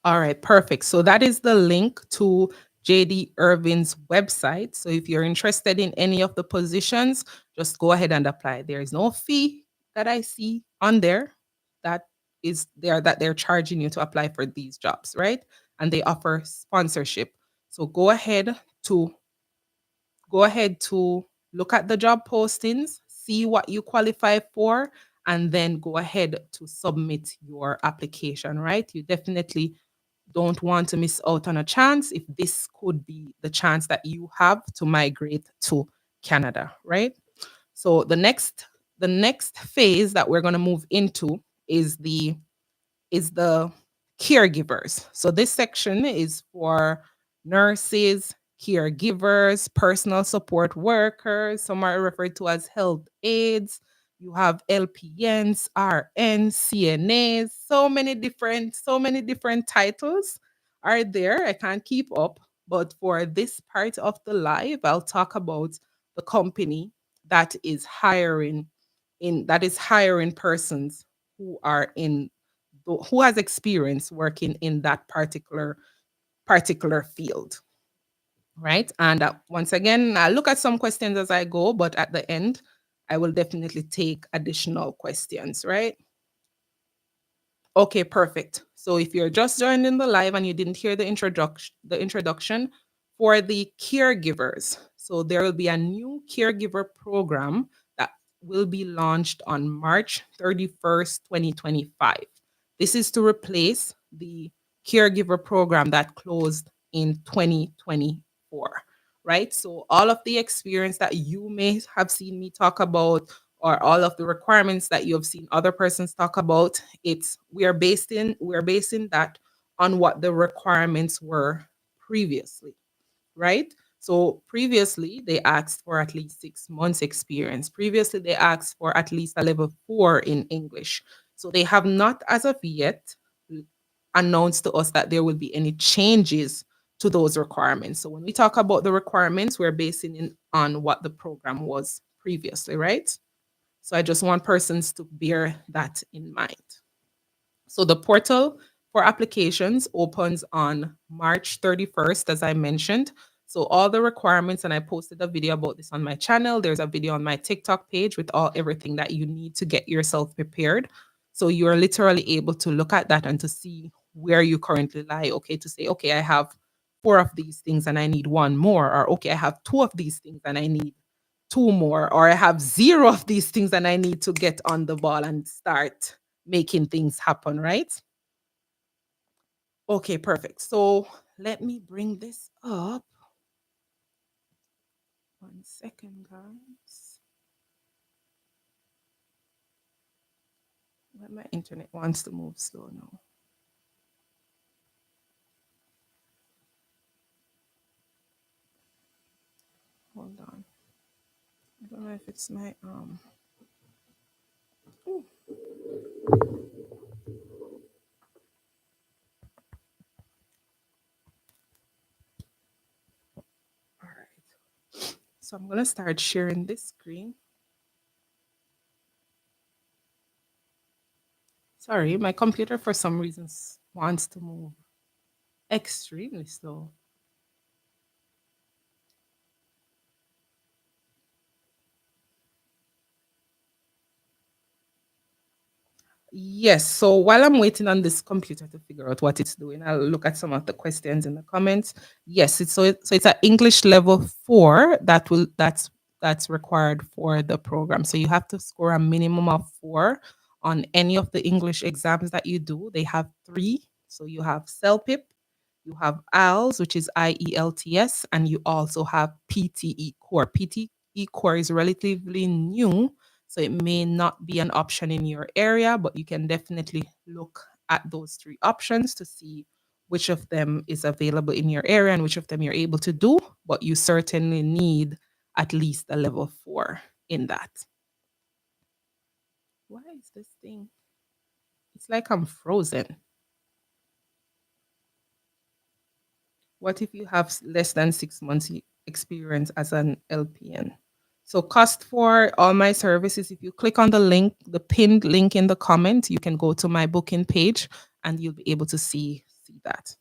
All right, perfect. So that is the link to JD Irving's website. So if you're interested in any of the positions, just go ahead and apply. There is no fee that I see on there that is there that they're charging you to apply for these jobs, right? And they offer sponsorship. So to go ahead to look at the job postings, see what you qualify for, and then go ahead to submit your application, right? You definitely don't want to miss out on a chance if this could be the chance that you have to migrate to Canada, right? So the next phase that we're going to move into is the caregivers. So this section is for nurses, caregivers, personal support workers, some are referred to as health aides. You have LPNs, RNs, CNAs, so many different titles are there. I can't keep up, but for this part of the live, I'll talk about the company that is hiring persons who are in who has experience working in that particular field, right? And once again, I'll look at some questions as I go, but at the end, I will definitely take additional questions, right? Okay, perfect. So if you're just joining the live and you didn't hear the introduction for the caregivers, so there will be a new caregiver program that will be launched on March 31st, 2025. This is to replace the caregiver program that closed in 2024, right? So all of the experience that you may have seen me talk about or all of the requirements that you have seen other persons talk about, we're basing that on what the requirements were previously, right? So previously they asked for at least 6 months experience. Previously they asked for at least a level 4 in English. So they have not as of yet announced to us that there will be any changes to those requirements. So when we talk about the requirements, we're basing it on what the program was previously, right? So I just want persons to bear that in mind. So the portal for applications opens on March 31st, as I mentioned. So all the requirements, and I posted a video about this on my channel. There's a video on my TikTok page with everything that you need to get yourself prepared. So you're literally able to look at that and to see where you currently lie. Okay, to say, okay, I have 4 of these things and I need one more, or okay, I have 2 of these things and I need 2 more, or I have 0 of these things and I need to get on the ball and start making things happen, right? Okay, perfect. So let me bring this up. 1 second, guys. Well, my internet wants to move slow now. Hold on. I don't know if it's my ooh. All right. So I'm gonna start sharing this screen. Sorry, my computer for some reasons wants to move extremely slow. Yes. So while I'm waiting on this computer to figure out what it's doing, I'll look at some of the questions in the comments. Yes, it's an English level 4 that's required for the program. So you have to score a minimum of 4 on any of the English exams that you do. They have 3. So you have CELPIP, you have IELTS, which is IELTS, and you also have PTE Core. PTE Core is relatively new, so it may not be an option in your area, but you can definitely look at those 3 options to see which of them is available in your area and which of them you're able to do. But you certainly need at least a level 4 in that. Why is this thing? It's like I'm frozen. What if you have less than 6 months experience as an LPN? So cost for all my services, if you click on the link, the pinned link in the comment, you can go to my booking page and you'll be able to see that.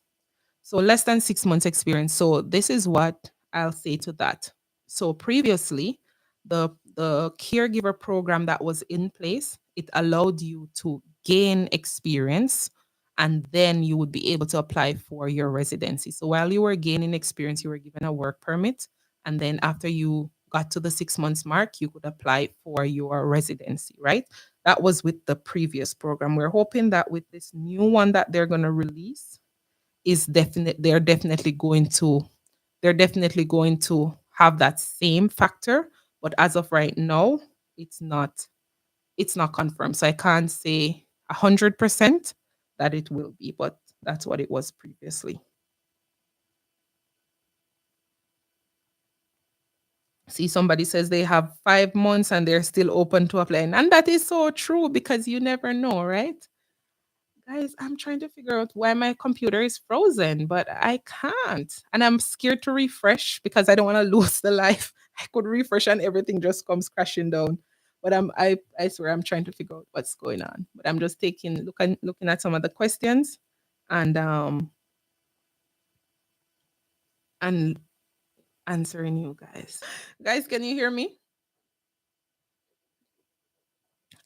So less than 6 months experience. So this is what I'll say to that. So previously, the caregiver program that was in place, it allowed you to gain experience and then you would be able to apply for your residency. So while you were gaining experience, you were given a work permit. And then after you got to the 6 months mark, you could apply for your residency, right? That was with the previous program. We're hoping that with this new one that they're going to release, is definite they're definitely going to have that same factor, but as of right now it's not confirmed, so I can't say 100% that it will be, but that's what it was previously. See, somebody says they have 5 months and they're still open to applying, and that is so true because you never know, right? Guys, I'm trying to figure out why my computer is frozen, but I can't. And I'm scared to refresh because I don't want to lose the life. I could refresh and everything just comes crashing down. But I swear I'm trying to figure out what's going on. But I'm just looking at some of the questions and and answering you guys. Guys, can you hear me?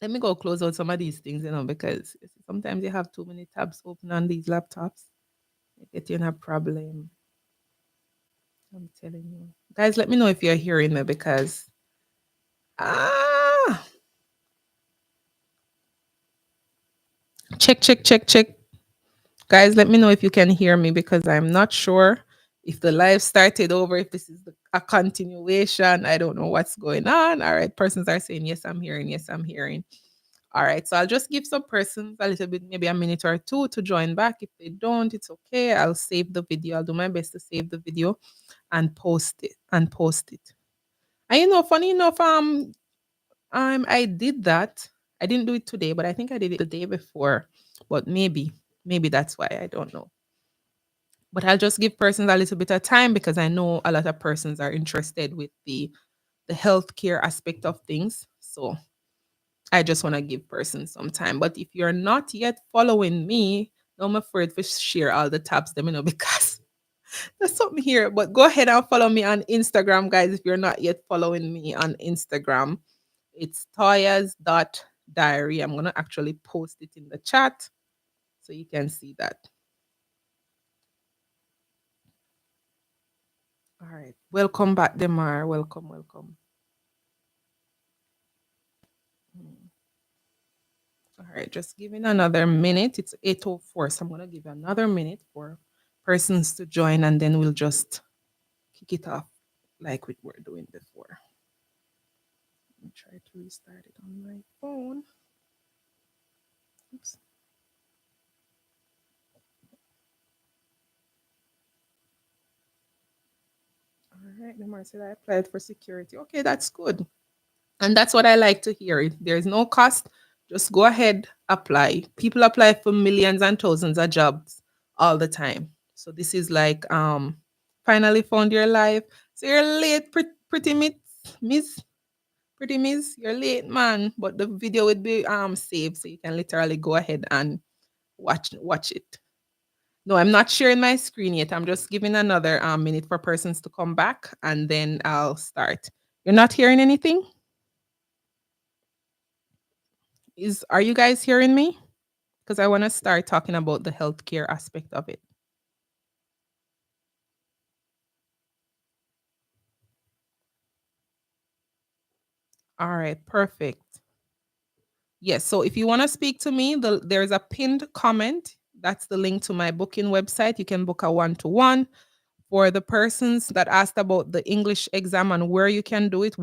Let me go close out some of these things, because sometimes you have too many tabs open on these laptops. You get in a problem. I'm telling you. Guys, let me know if you're hearing me because ah check, check, check, check. Guys, let me know if you can hear me because I'm not sure if the live started over, if this is a continuation. I don't know what's going on. All right, persons are saying yes, I'm hearing. Yes, I'm hearing. All right, so I'll just give some persons a little bit, maybe a minute or two to join back. If they don't, it's okay. I'll save the video. I'll do my best to save the video and post it. And funny enough, I did that. I didn't do it today, but I think I did it the day before. But maybe that's why, I don't know. But I'll just give persons a little bit of time because I know a lot of persons are interested with the healthcare aspect of things. So I just want to give persons some time. But if you're not yet following me, I'm afraid to share all the tabs, because there's something here. But go ahead and follow me on Instagram, guys, if you're not yet following me on Instagram. It's toyas.diary. I'm going to actually post it in the chat so you can see that. All right. Welcome back, Demar. Welcome, welcome. All right. Just giving another minute. It's 8:04. So I'm going to give another minute for persons to join and then we'll just kick it off like we were doing before. Let me try to restart it on my phone. Oops. All right, Demar said I applied for security. Okay, that's good. And that's what I like to hear. If there's no cost, just go ahead, apply. People apply for millions and thousands of jobs all the time. So this is like finally found your life. So you're late, pretty miss. Pretty miss, you're late, man. But the video would be saved, so you can literally go ahead and watch it. No, I'm not sharing my screen yet. I'm just giving another minute for persons to come back and then I'll start. You're not hearing anything? Are you guys hearing me? Because I want to start talking about the healthcare aspect of it. All right, perfect. Yes, so if you want to speak to me, there's a pinned comment. That's the link to my booking website. You can book a one-to-one. For the persons that asked about the English exam and where you can do it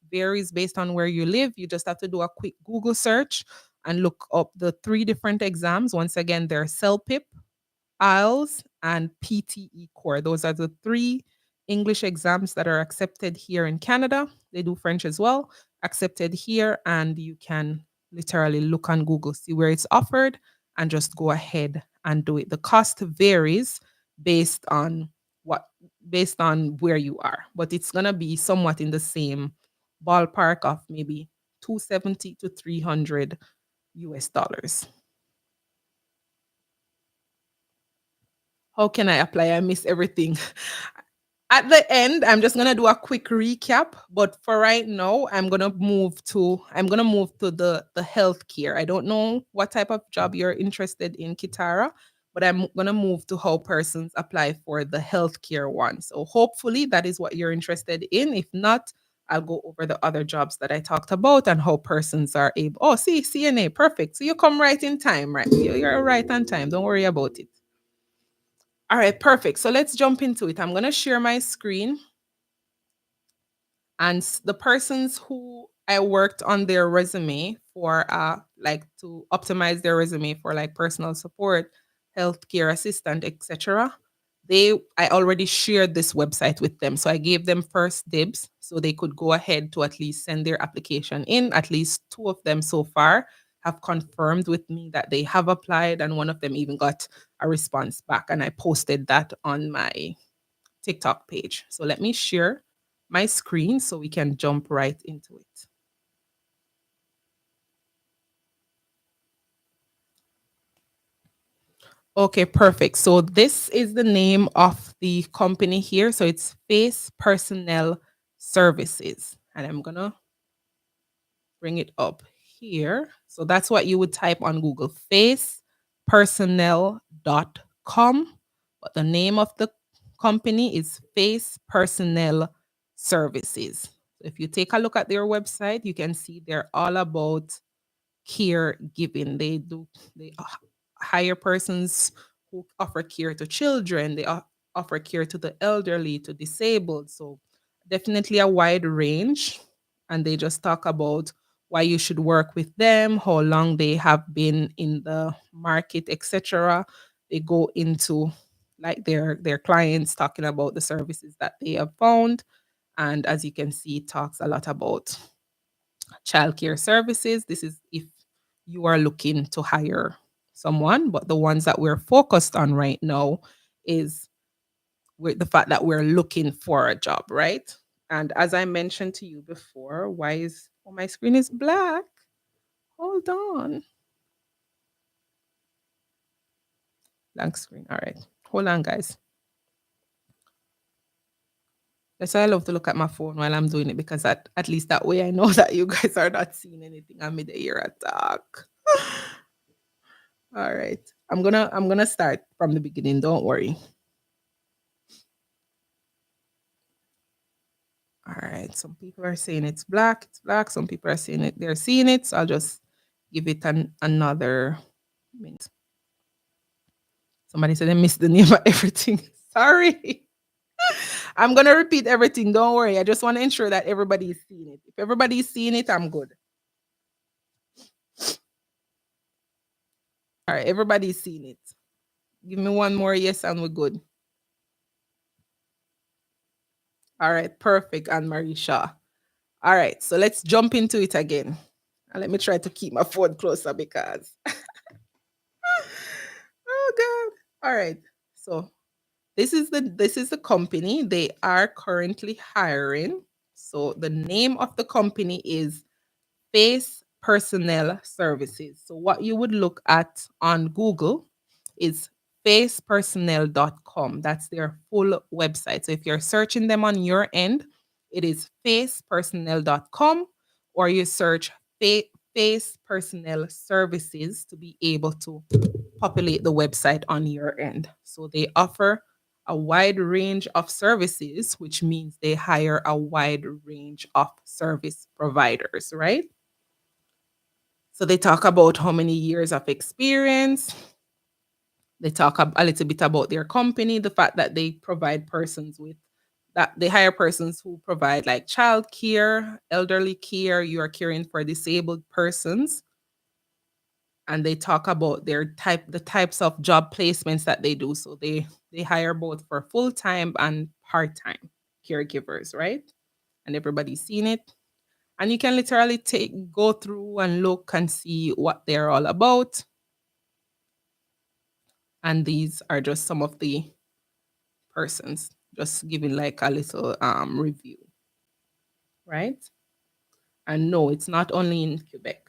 varies based on where you live. You just have to do a quick Google search and look up the 3 different exams. Once again, they're CELPIP, IELTS, and PTE Core. Those are the 3 English exams that are accepted here in Canada. They do French as well, accepted here, and you can literally look on Google, see where it's offered, and just go ahead and do it. The cost varies based on what based on where you are. But it's gonna be somewhat in the same ballpark of maybe 270 to 300 US dollars. How can I apply? I miss everything. At the end, I'm just gonna do a quick recap, but for right now, I'm gonna move to the healthcare. I don't know what type of job you're interested in, Kitara, but I'm gonna move to how persons apply for the healthcare one. So hopefully that is what you're interested in. If not, I'll go over the other jobs that I talked about and how persons are able. Oh, see, CNA, perfect. So you come right in time, right? You're right on time. Don't worry about it. All right, perfect. So let's jump into it. I'm going to share my screen, and the persons who I worked on their resume for, like to optimize their resume for like personal support, healthcare assistant, etc. I already shared this website with them, so I gave them first dibs, so they could go ahead to at least send their application in. At least two of them so far have confirmed with me that they have applied, and one of them even got a response back, and I posted that on my TikTok page. So let me share my screen so we can jump right into it. Okay, perfect. So this is the name of the company here. So it's Face Personnel Services. And I'm going to bring it up here. So that's what you would type on Google, facepersonnel.com. But the name of the company is Face Personnel Services. So if you take a look at their website, you can see they're all about caregiving. They hire persons who offer care to children. They offer care to the elderly, to disabled. So definitely a wide range. And they just talk about why you should work with them, how long they have been in the market, etc. They go into like their clients, talking about the services that they have found. And as you can see, it talks a lot about childcare services. This is if you are looking to hire someone, but the ones that we're focused on right now is with the fact that we're looking for a job, right? And as I mentioned to you before, why is my screen is black? Hold on. Blank screen. All right. Hold on, guys. That's why I love to look at my phone while I'm doing it, because at least that way I know that you guys are not seeing anything. I'm in the ear attack. All right. I'm gonna start from the beginning. Don't worry. All right. Some people are saying it's black. It's black. Some people are saying it. They're seeing it. So I'll just give it another minute. Somebody said they missed the name of everything. Sorry. I'm gonna repeat everything. Don't worry. I just want to ensure that everybody is seeing it. If everybody is seeing it, I'm good. All right. Everybody's seeing it. Give me one more yes, and we're good. All right. Perfect, Anne Marie Shaw. All right. So let's jump into it again. And let me try to keep my phone closer because oh god. All right. So this is the company. They are currently hiring. So the name of the company is Face Personnel Services. So what you would look at on Google is facepersonnel.com. That's their full website. So if you're searching them on your end, it is facepersonnel.com, or you search Face Personnel Services to be able to populate the website on your end. So they offer a wide range of services, which means they hire a wide range of service providers, right? So they talk about how many years of experience. They talk a little bit about their company, the fact that they provide persons with that they hire persons who provide like child care, elderly care, you are caring for disabled persons. And they talk about the types of job placements that they do. So they hire both for full-time and part-time caregivers, right? And everybody's seen it. And you can literally go through and look and see what they're all about. And these are just some of the persons. Just giving like a little review, right? And no, it's not only in Quebec.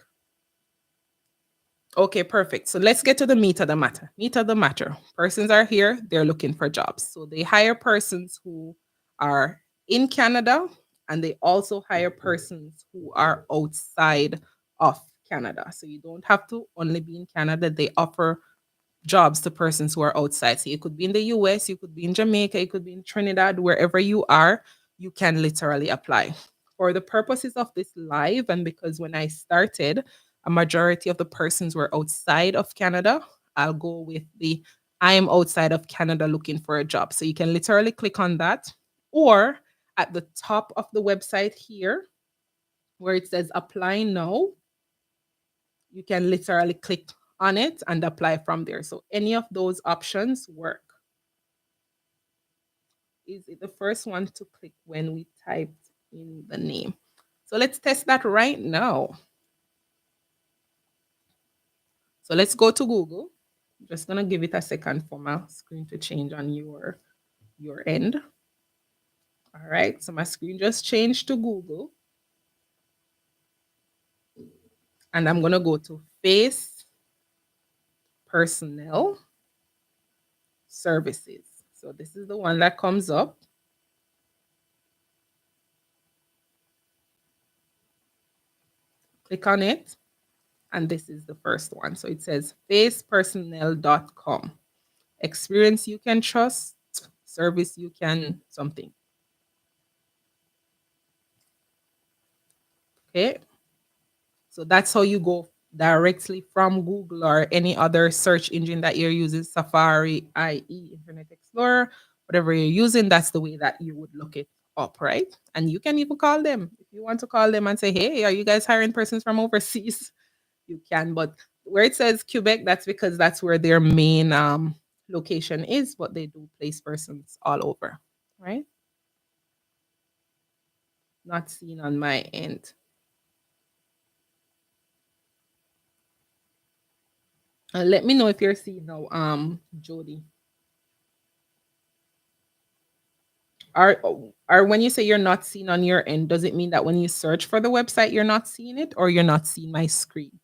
Okay, perfect. So let's get to the meat of the matter. Meat of the matter. Persons are here, they're looking for jobs. So they hire persons who are in Canada, and they also hire persons who are outside of Canada. So you don't have to only be in Canada. They offer jobs to persons who are outside. So you could be in the US, you could be in Jamaica, you could be in Trinidad, wherever you are, you can literally apply. For the purposes of this live, and because when I started, a majority of the persons were outside of Canada, I'll go with the I am outside of Canada looking for a job. So you can literally click on that, or at the top of the website here, where it says apply now, you can literally click on it and apply from there. So any of those options work. Is it the first one to click when we typed in the name? So let's test that right now. So let's go to Google. I'm just gonna give it a second for my screen to change on your end. All right, so my screen just changed to Google. And I'm gonna go to Face Personnel Services. So this is the one that comes up. Click on it. And this is the first one. So it says facepersonnel.com. Experience you can trust, service you can something. Okay. So that's how you go directly from Google or any other search engine that you're using, Safari, IE, Internet Explorer, whatever you're using, that's the way that you would look it up, right? And you can even call them if you want to call them and say, hey, are you guys hiring persons from overseas? You can, but where it says Quebec, that's because that's where their main location is, but they do place persons all over, right? Not seen on my end. Let me know if you're seeing now, Jody. Are when you say you're not seen on your end, does it mean that when you search for the website, you're not seeing it, or you're not seeing my screen?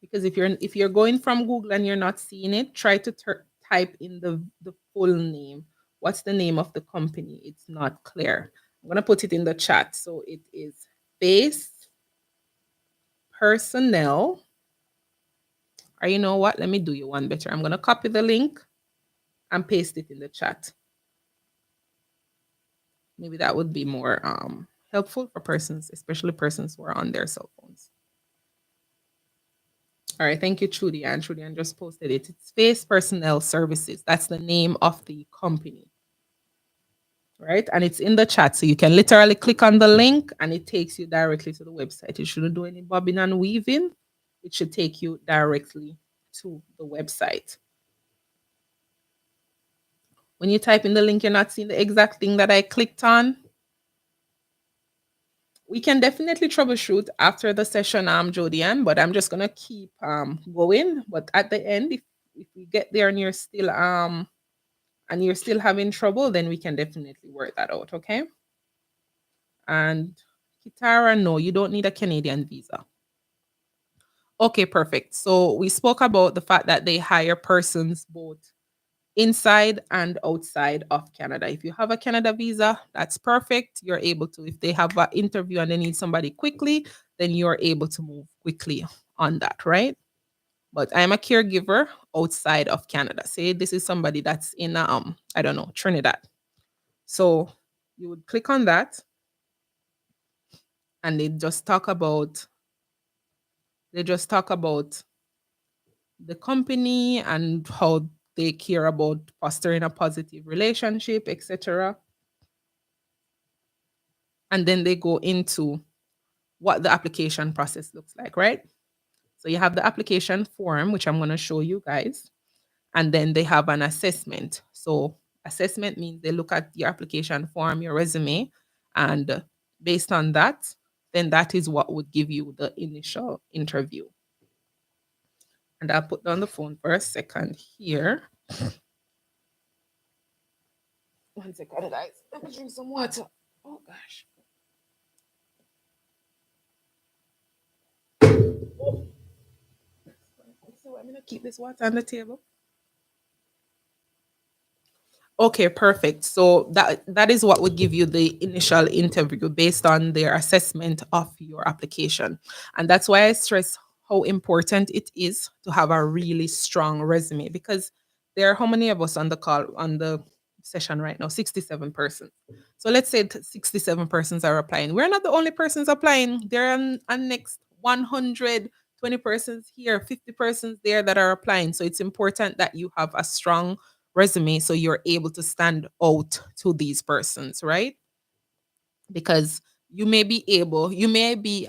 Because if you're going from Google and you're not seeing it, try to type in the full name. What's the name of the company? It's not clear. I'm gonna put it in the chat. So it is Face Personnel. Or you know what? Let me do you one better. I'm gonna copy the link and paste it in the chat. Maybe that would be more helpful for persons, especially persons who are on their cell phones. All right, thank you, Trudy. And Trudy Ann just posted it. It's Face Personnel Services. That's the name of the company, right? And it's in the chat. So you can literally click on the link and it takes you directly to the website. You shouldn't do any bobbing and weaving. It should take you directly to the website. When you type in the link, you're not seeing the exact thing that I clicked on. We can definitely troubleshoot after the session, Jody Ann, but I'm just gonna keep going. But at the end, if we get there and you're still having trouble, then we can definitely work that out, okay? And Kitara, no, you don't need a Canadian visa. Okay, perfect. So we spoke about the fact that they hire persons both inside and outside of Canada. If you have a Canada visa, that's perfect. You're able to, if they have an interview and they need somebody quickly, then you're able to move quickly on that, right? But I'm a caregiver outside of Canada. Say this is somebody that's in I don't know, Trinidad. So you would click on that and they just talk about the company and how they care about fostering a positive relationship, etc. And then they go into what the application process looks like, right? So you have the application form, which I'm going to show you guys, and then they have an assessment. So assessment means they look at your application form, your resume, and Based on that, then that is what would give you the initial interview. And I'll put down the phone for a second here. One second, guys. Let me drink some water. Oh gosh. So I'm gonna keep this water on the table. Okay, perfect. So that is what would give you the initial interview based on their assessment of your application. And that's why I stress how important it is to have a really strong resume, because there are how many of us on the call on the session right now? 67 persons. So let's say 67 persons are applying. We're not the only persons applying. There are next 120 persons here, 50 persons there that are applying. So it's important that you have a strong resume so you're able to stand out to these persons, right? Because you may be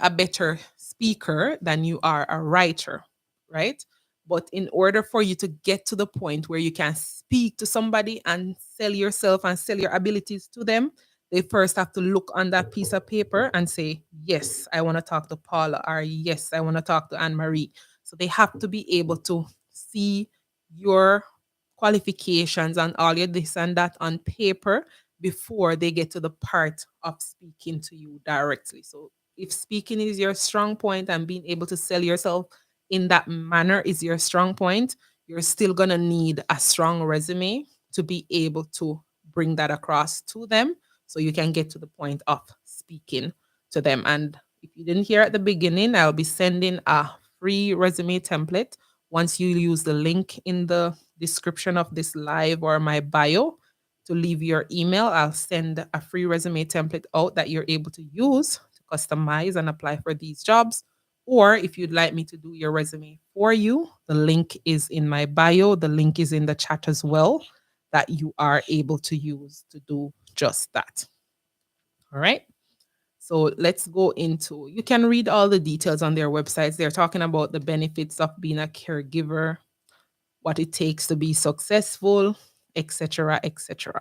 a better speaker than you are a writer, right? But in order for you to get to the point where you can speak to somebody and sell yourself and sell your abilities to them, they first have to look on that piece of paper and say, yes, I want to talk to Paula, or yes, I want to talk to Anne Marie. So they have to be able to see your qualifications and all your this and that on paper before they get to the part of speaking to you directly. So if speaking is your strong point and being able to sell yourself in that manner is your strong point, you're still going to need a strong resume to be able to bring that across to them so you can get to the point of speaking to them. And if you didn't hear at the beginning, I'll be sending a free resume template. Once you use the link in the description of this live or my bio to leave your email, I'll send a free resume template out that you're able to use to customize and apply for these jobs. Or if you'd like me to do your resume for you, the link is in my bio. The link is in the chat as well that you are able to use to do just that. All right. So let's go into, you can read all the details on their websites. They're talking about the benefits of being a caregiver, what it takes to be successful, etc., etc.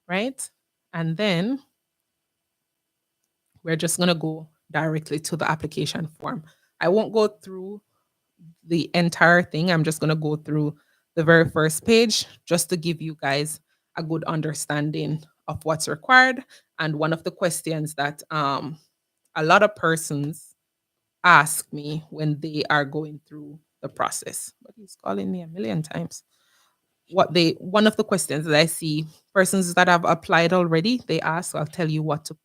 Right? And then we're just going to go directly to the application form. I won't go through the entire thing. I'm just going to go through the very first page just to give you guys a good understanding of what's required. And one of the questions that a lot of persons ask me when they are going through the process, but he's calling me a million times. One of the questions that I see persons that have applied already, they ask, I'll tell you what to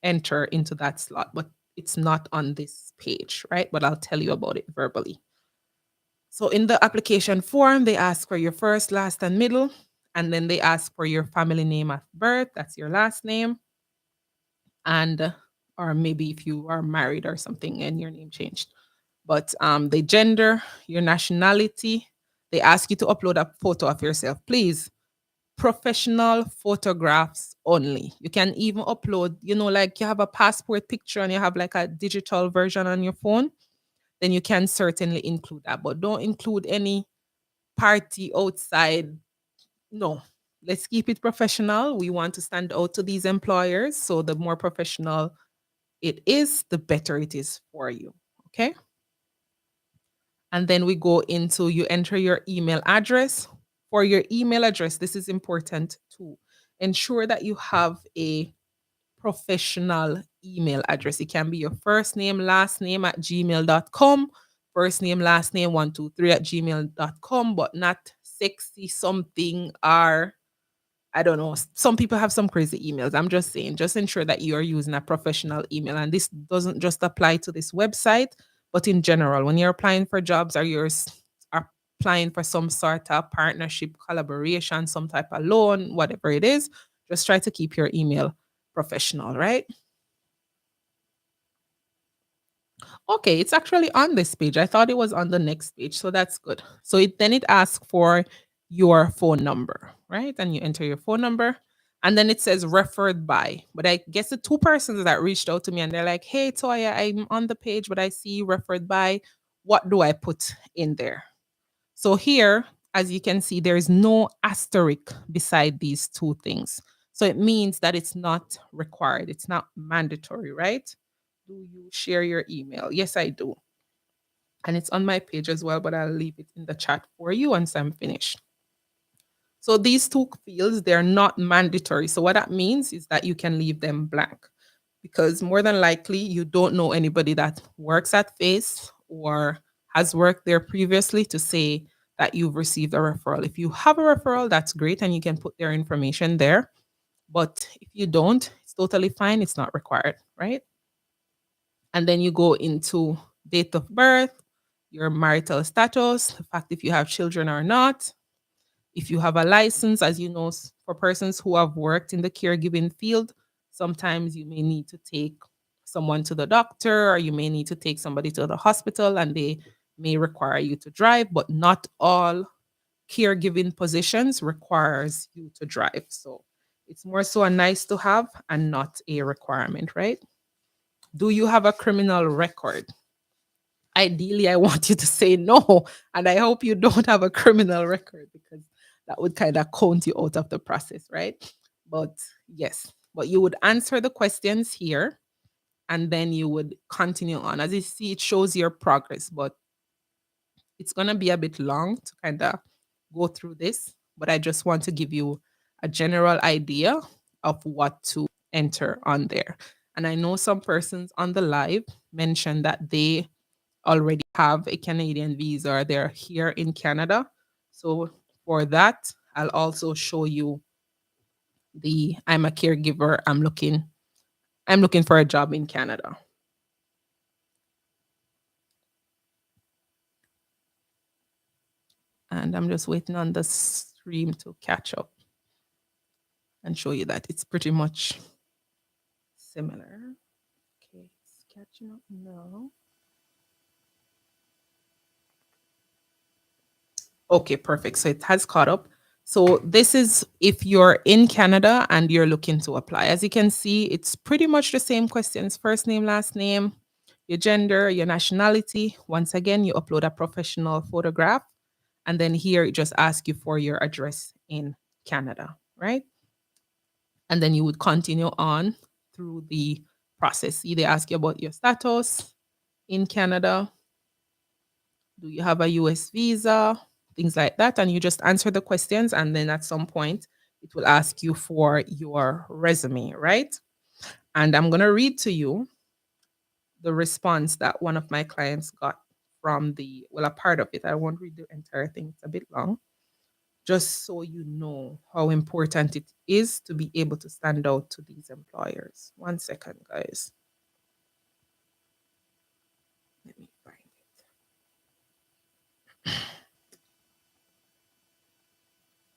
enter into that slot, but it's not on this page, right? But I'll tell you about it verbally. So in the application form, they ask for your first, last, and middle, and then they ask for your family name of birth, that's your last name, and or maybe if you are married or something and your name changed. But the gender, your nationality, they ask you to upload a photo of yourself. Please, professional photographs only. You can even upload, like you have a passport picture and you have like a digital version on your phone, then you can certainly include that. But don't include any party outside. No, let's keep it professional. We want to stand out to these employers. So the more professional it is, the better it is for you. Okay. And then we go into you enter your email address. For your email address, this is important too. Ensure that you have a professional email address. It can be your first name, last name at gmail.com, first name, last name 123 at gmail.com, but not sexy something or I don't know. Some people have some crazy emails. I'm just saying, just ensure that you are using a professional email. And this doesn't just apply to this website, but in general, when you're applying for jobs or are applying for some sort of partnership, collaboration, some type of loan, whatever it is, just try to keep your email professional, right? Okay, it's actually on this page. I thought it was on the next page, so that's good. So it asks for your phone number, right? And you enter your phone number, and then it says referred by. But I guess the two persons that reached out to me and they're like, "Hey, Toya, I'm on the page, but I see referred by. What do I put in there?" So here, as you can see, there is no asterisk beside these two things. So it means that it's not required, it's not mandatory, right? Do you share your email? Yes, I do. And it's on my page as well, but I'll leave it in the chat for you once I'm finished. So these two fields, they're not mandatory. So what that means is that you can leave them blank because more than likely you don't know anybody that works at Face or has worked there previously to say that you've received a referral. If you have a referral, that's great and you can put their information there. But if you don't, it's totally fine. It's not required, right? And then you go into date of birth, your marital status, the fact if you have children or not, if you have a license, as you know, for persons who have worked in the caregiving field, sometimes you may need to take someone to the doctor or you may need to take somebody to the hospital and they may require you to drive, but not all caregiving positions requires you to drive. So it's more so a nice to have and not a requirement, right? Do you have a criminal record? Ideally, I want you to say no. And I hope you don't have a criminal record because that would kind of count you out of the process, right? But yes, but you would answer the questions here and then you would continue on. As you see, it shows your progress, but it's going to be a bit long to kind of go through this. But I just want to give you a general idea of what to enter on there. And I know some persons on the live mentioned that they already have a Canadian visa or they're here in Canada. So for that, I'll also show you the I'm a caregiver. I'm looking for a job in Canada. And I'm just waiting on the stream to catch up and show you that it's pretty much similar. Okay, it's catching up now. Okay, perfect. So it has caught up. So this is if you're in Canada and you're looking to apply. As you can see, it's pretty much the same questions: first name, last name, your gender, your nationality. Once again, you upload a professional photograph. And then here it just asks you for your address in Canada, right? And then you would continue on through the process. See, they ask you about your status in Canada. Do you have a US visa? Things like that. And you just answer the questions. And then at some point, it will ask you for your resume, right? And I'm going to read to you the response that one of my clients got from a part of it. I won't read the entire thing, it's a bit long. Just so you know how important it is to be able to stand out to these employers. 1 second, guys. Let me find it.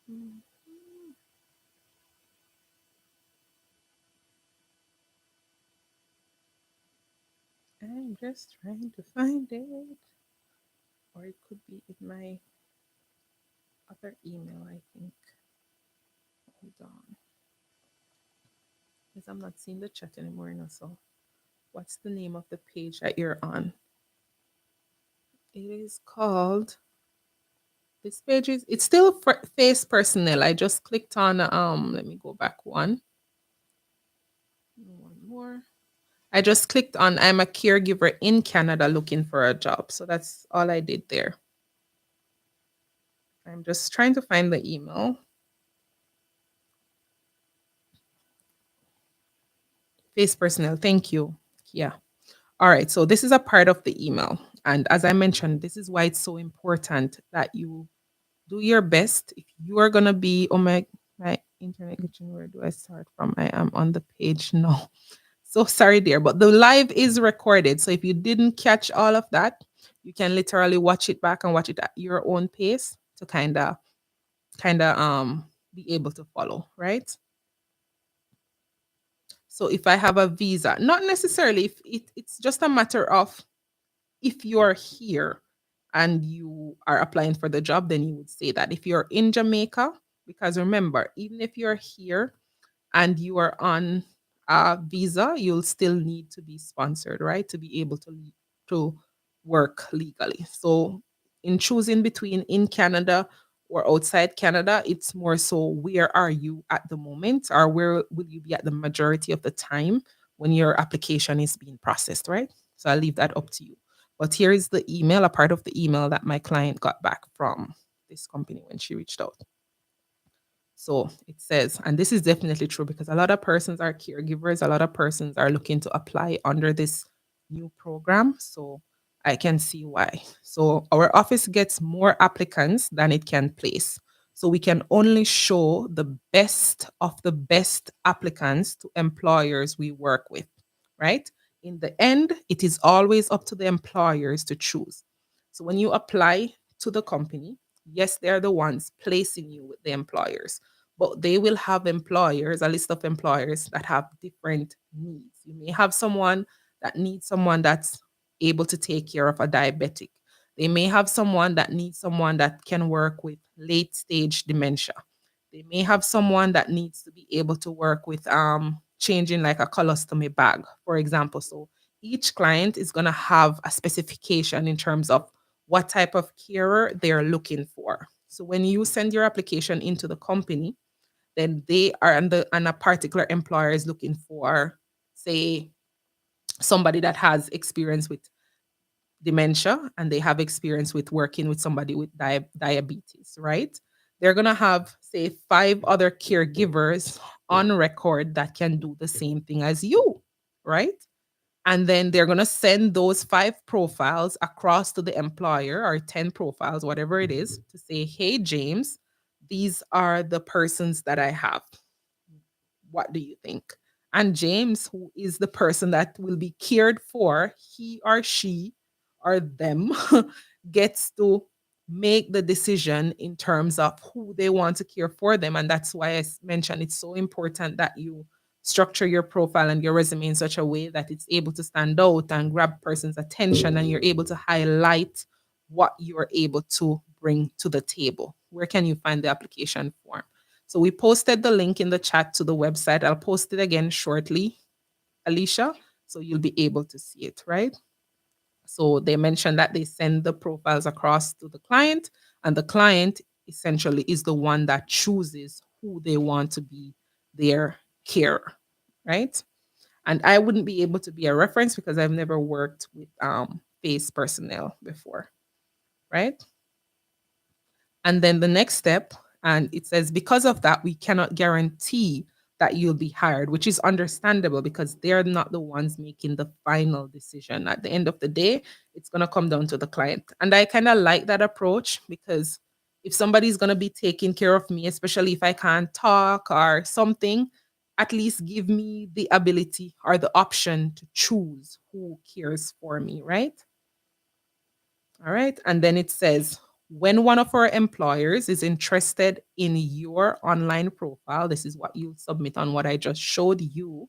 Mhm. I'm just trying to find it. Or it could be in my other email, I think. Hold on. Because I'm not seeing the chat anymore, so what's the name of the page that you're on? It is called, this page is, it's still Face Personnel. I just clicked on, let me go back one more. I just clicked on I'm a caregiver in Canada looking for a job. So that's all I did there. I'm just trying to find the email. Face Personnel, thank you. Yeah. All right. So this is a part of the email. And as I mentioned, this is why it's so important that you do your best. If you are going to be, oh my internet glitching, where do I start from? I am on the page now. So sorry, dear, but the live is recorded. So if you didn't catch all of that, you can literally watch it back and watch it at your own pace to kind of be able to follow, right? So if I have a visa, not necessarily if it's just a matter of if you're here and you are applying for the job, then you would say that. If you're in Jamaica, because remember, even if you're here and you are on a visa, you'll still need to be sponsored, right? To be able to work legally. So in choosing between in Canada or outside Canada, it's more so where are you at the moment, or where will you be at the majority of the time when your application is being processed, right? So I'll leave that up to you. But here is the email, a part of the email that my client got back from this company when she reached out. So it says, and this is definitely true because a lot of persons are caregivers, a lot of persons are looking to apply under this new program. So I can see why. So our office gets more applicants than it can place. So we can only show the best of the best applicants to employers we work with, right? In the end, it is always up to the employers to choose. So when you apply to the company, yes, they're the ones placing you with the employers, but they will have employers, a list of employers that have different needs. You may have someone that needs someone that's able to take care of a diabetic. They may have someone that needs someone that can work with late stage dementia. They may have someone that needs to be able to work with changing like a colostomy bag, for example. So each client is going to have a specification in terms of what type of carer they're looking for. So when you send your application into the company, then they are and a particular employer is looking for, say, somebody that has experience with dementia and they have experience with working with somebody with diabetes, right? They're going to have, say, 5 other caregivers on record that can do the same thing as you, right? And then they're going to send those 5 profiles across to the employer, or 10 profiles, whatever it is, to say, hey, James, these are the persons that I have. What do you think? And James, who is the person that will be cared for, he or she or them gets to make the decision in terms of who they want to care for them. And that's why mentioned it's so important that you structure your profile and your resume in such a way that it's able to stand out and grab person's attention, and you're able to highlight what you're able to bring to the table. Where can you find the application form? So we posted the link in the chat to the website. I'll post it again shortly, Alicia, so you'll be able to see it, right? So they mentioned that they send the profiles across to the client, and the client essentially is the one that chooses who they want to be their carer, right? And I wouldn't be able to be a reference because I've never worked with FACE personnel before, right? And then the next step, and it says, because of that, we cannot guarantee that you'll be hired, which is understandable because they're not the ones making the final decision. At the end of the day, it's going to come down to the client. And I kind of like that approach because if somebody's going to be taking care of me, especially if I can't talk or something, at least give me the ability or the option to choose who cares for me, right? All right. And then it says, when one of our employers is interested in your online profile, this is what you submit on what I just showed you,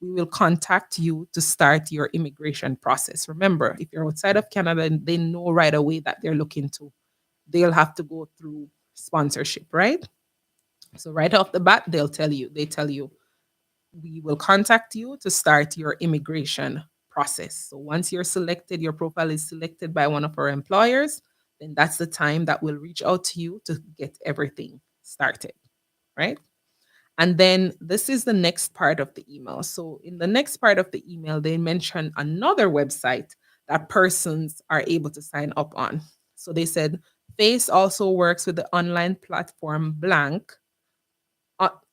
we will contact you to start your immigration process. Remember, if you're outside of Canada, they know right away that they'll have to go through sponsorship, right? So right off the bat, they tell you, we will contact you to start your immigration process. So once you're selected, your profile is selected by one of our employers, then that's the time that we'll reach out to you to get everything started, right? And then this is the next part of the email. So in the next part of the email, they mention another website that persons are able to sign up on. So they said, FACE also works with the online platform Blank.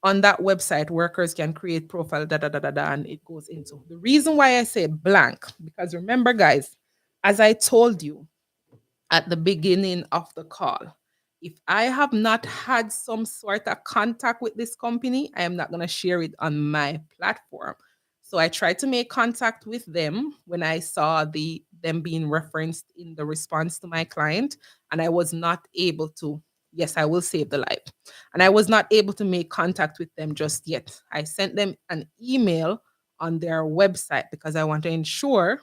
On that website, workers can create profile, and it goes into the reason why I say blank, because remember, guys, as I told you at the beginning of the call, if I have not had some sort of contact with this company, I am not going to share it on my platform. So I tried to make contact with them when I saw them being referenced in the response to my client, and I was not able to. Yes, I will save the life. And I was not able to make contact with them just yet. I sent them an email on their website because I want to ensure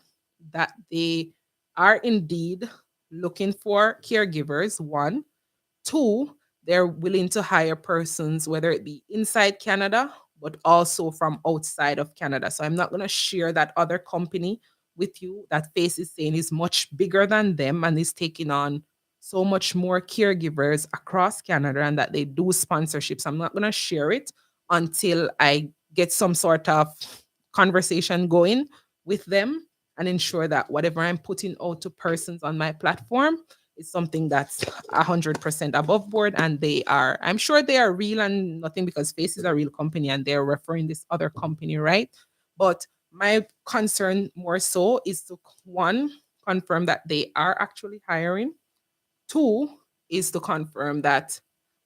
that they are indeed looking for caregivers, one. Two, they're willing to hire persons, whether it be inside Canada, but also from outside of Canada. So I'm not going to share that other company with you that FACE is saying is much bigger than them and is taking on so much more caregivers across Canada and that they do sponsorships. I'm not going to share it until I get some sort of conversation going with them and ensure that whatever I'm putting out to persons on my platform is something that's 100% above board, and they are, I'm sure they are real and nothing, because Face is a real company and they're referring this other company, right? But my concern more so is to, one, confirm that they are actually hiring. Two is to confirm that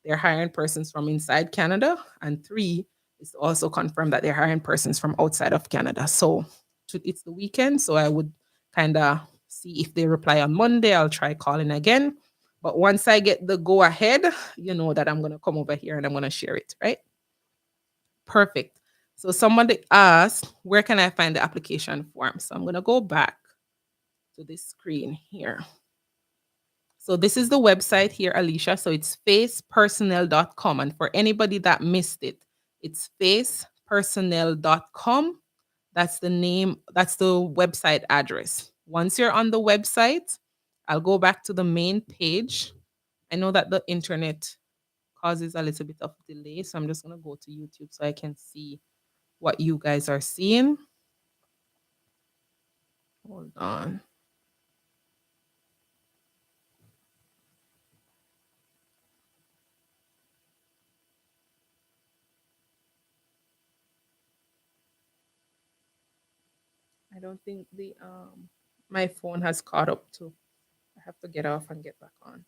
they're hiring persons from inside Canada. And three is to also confirm that they're hiring persons from outside of Canada. So it's the weekend. So I would kind of see if they reply on Monday. I'll try calling again. But once I get the go ahead, you know that I'm going to come over here and I'm going to share it, right? Perfect. So somebody asked, where can I find the application form? So I'm going to go back to this screen here. So this is the website here, Alicia. So it's facepersonnel.com. And for anybody that missed it, it's facepersonnel.com. That's the name, that's the website address. Once you're on the website, I'll go back to the main page. I know that the internet causes a little bit of delay, so I'm just going to go to YouTube so I can see what you guys are seeing. Hold on. I don't think the my phone has caught up to. I have to get off and get back on.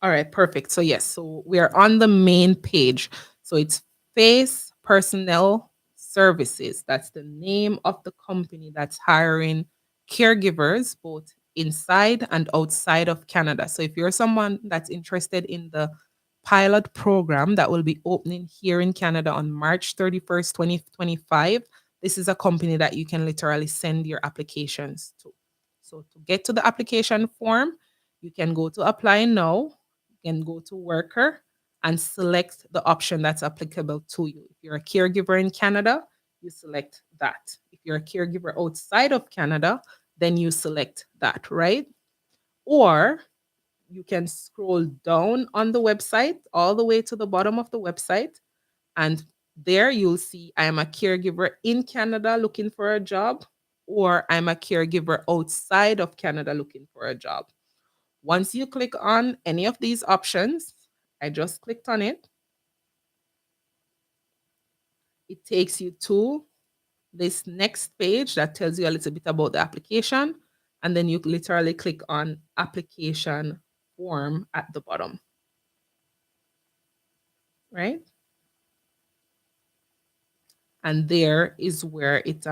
All right, perfect. So yes, so we are on the main page. So it's Face Personnel Services. That's the name of the company that's hiring caregivers both inside and outside of Canada. So if you're someone that's interested in the pilot program that will be opening here in Canada on March 31st, 2025, this is a company that you can literally send your applications to. So to get to the application form, you can go to apply now, you can go to worker and select the option that's applicable to you. If you're a caregiver in Canada, you select that. If you're a caregiver outside of Canada, then you select that, right? Or you can scroll down on the website all the way to the bottom of the website, and there you'll see I'm a caregiver in Canada looking for a job, or I'm a caregiver outside of Canada looking for a job. Once you click on any of these options, I just clicked on it. It takes you to this next page that tells you a little bit about the application. And then you literally click on application form at the bottom, right? And there is where it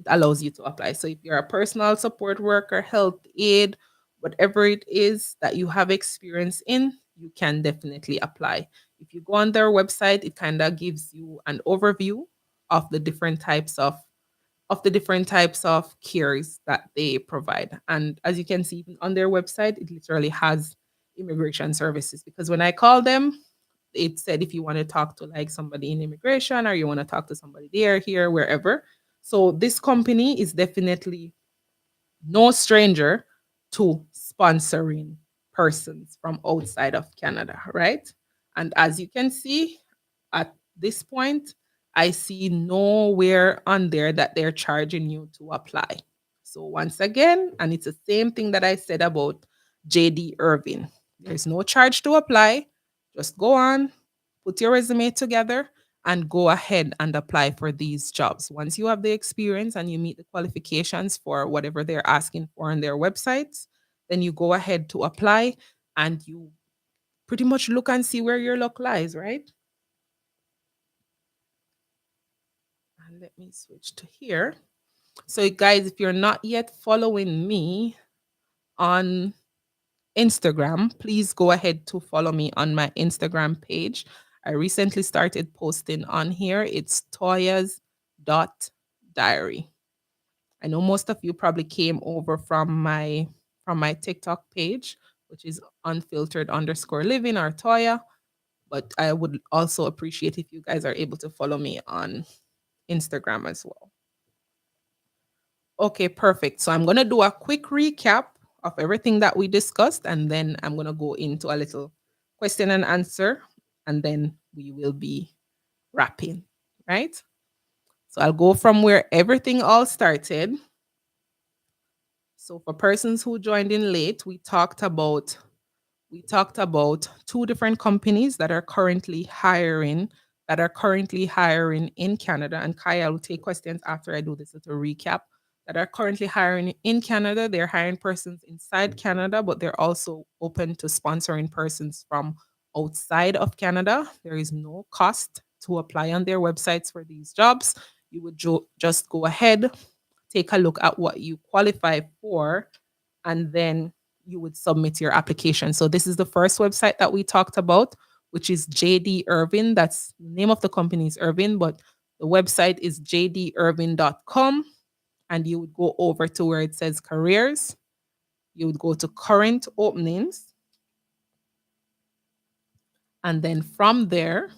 allows you to apply. So if you're a personal support worker, health aide, whatever it is that you have experience in, you can definitely apply. If you go on their website, it kind of gives you an overview of the different types of cares that they provide. And as you can see, even on their website, it literally has immigration services, because when I call them, it said if you want to talk to like somebody in immigration, or you want to talk to somebody there, here, wherever. So this company is definitely no stranger to sponsoring persons from outside of Canada, right? And as you can see, at this point, I see nowhere on there that they're charging you to apply. So once again, and it's the same thing that I said about JD Irving. There's no charge to apply. Just go on, put your resume together, and go ahead and apply for these jobs. Once you have the experience and you meet the qualifications for whatever they're asking for on their websites, then you go ahead to apply, and you pretty much look and see where your luck lies, right? And let me switch to here. So, guys, if you're not yet following me on Instagram, please go ahead to follow me on my Instagram page. I recently started posting on here. It's toyas.diary. I know most of you probably came over from my TikTok page, which is unfiltered_living or Toya. But I would also appreciate if you guys are able to follow me on Instagram as well. Okay, perfect. So I'm going to do a quick recap of everything that we discussed, and then I'm going to go into a little question and answer, and then we will be wrapping, right? So I'll go from where everything all started. So for persons who joined in late, we talked about two different companies that are currently hiring in Canada. And Kaya will take questions after I do this little recap. That are currently hiring in Canada. They're hiring persons inside Canada, but they're also open to sponsoring persons from outside of Canada. There is no cost to apply on their websites for these jobs. You would just go ahead, take a look at what you qualify for, and then you would submit your application. So this is the first website that we talked about, which is JD Irving. That's the name of the company is Irving, but the website is jdirving.com. And you would go over to where it says careers. You would go to current openings. And then from there,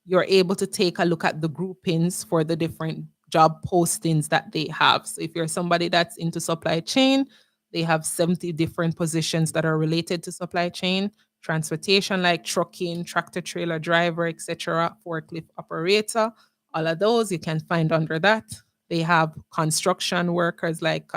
you're able to take a look at the groupings for the different job postings that they have. So if you're somebody that's into supply chain, they have 70 different positions that are related to supply chain, transportation like trucking, tractor trailer driver, etc., forklift operator. All of those you can find under that. They have construction workers like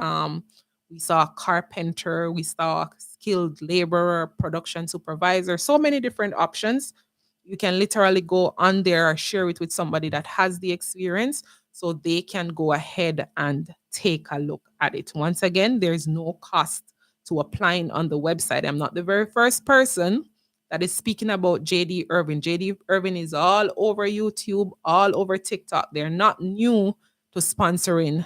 we saw carpenter, we saw skilled laborer, production supervisor, so many different options. You can literally go on there or share it with somebody that has the experience so they can go ahead and take a look at it. Once again, there's no cost to applying on the website. I'm not the very first person that is speaking about JD Irving. JD Irving is all over YouTube, all over TikTok. They're not new to sponsoring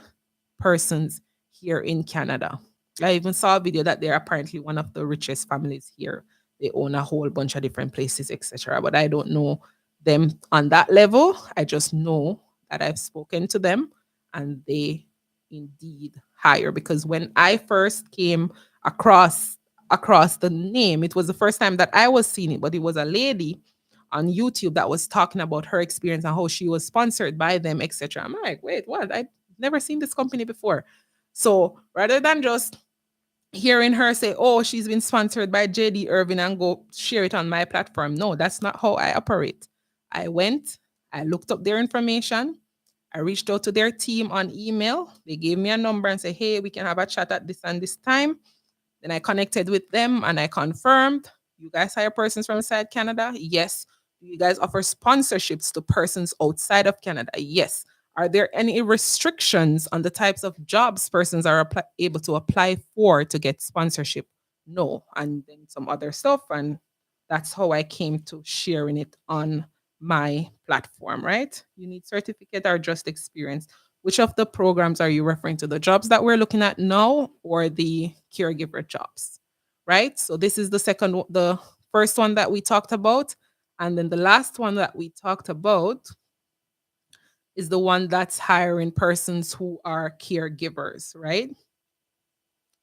persons here in Canada. I even saw a video that they're apparently one of the richest families here. They own a whole bunch of different places, etc. But I don't know them on that level. I just know that I've spoken to them and they indeed hire, because when I first came across the name, it was the first time that I was seeing it, but it was a lady on YouTube that was talking about her experience and how she was sponsored by them, etc. I'm like, wait, what? I've never seen this company before. So rather than just hearing her say, oh, she's been sponsored by JD Irving and go share it on my platform. No, that's not how I operate. I went, I looked up their information, I reached out to their team on email. They gave me a number and said, hey, we can have a chat at this and this time. Then I connected with them and I confirmed, you guys hire persons from inside Canada? Yes. Do you guys offer sponsorships to persons outside of Canada? Yes. Are there any restrictions on the types of jobs persons are able to apply for to get sponsorship? No. And then some other stuff. And that's how I came to sharing it on my platform, right? You need certificate or just experience. Which of the programs are you referring to? The jobs that we're looking at now or the caregiver jobs? Right? So this is the first one that we talked about. And then the last one that we talked about is the one that's hiring persons who are caregivers, right?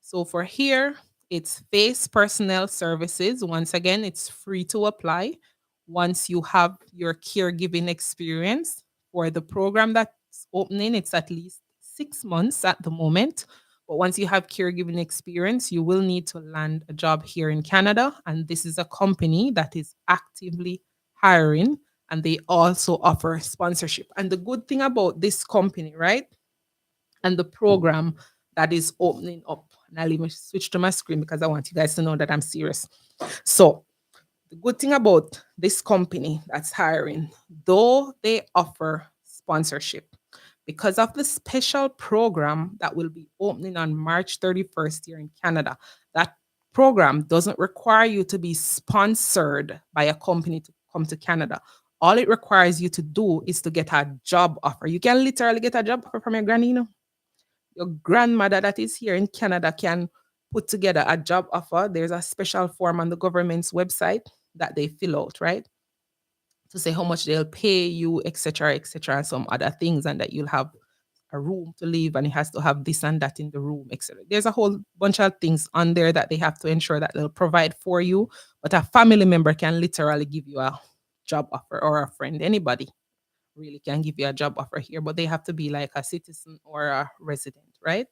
So for here, it's Face Personnel Services. Once again, it's free to apply once you have your caregiving experience. For the program that's opening, it's at least 6 months at the moment. But once you have caregiving experience, you will need to land a job here in Canada. And this is a company that is actively hiring, and they also offer sponsorship. And the good thing about this company, right? And the program that is opening up. And I'll even switch to my screen because I want you guys to know that I'm serious. So, the good thing about this company that's hiring, though they offer sponsorship, because of the special program that will be opening on March 31st here in Canada, that program doesn't require you to be sponsored by a company to come to Canada. All it requires you to do is to get a job offer. You can literally get a job offer from your granny, your grandmother that is here in Canada can put together a job offer. There's a special form on the government's website that they fill out, right? To say how much they'll pay you, etc., and some other things, and that you'll have a room to live and it has to have this and that in the room, etc. There's a whole bunch of things on there that they have to ensure that they'll provide for you. But a family member can literally give you a job offer, or a friend, anybody really can give you a job offer here, but they have to be like a citizen or a resident, right?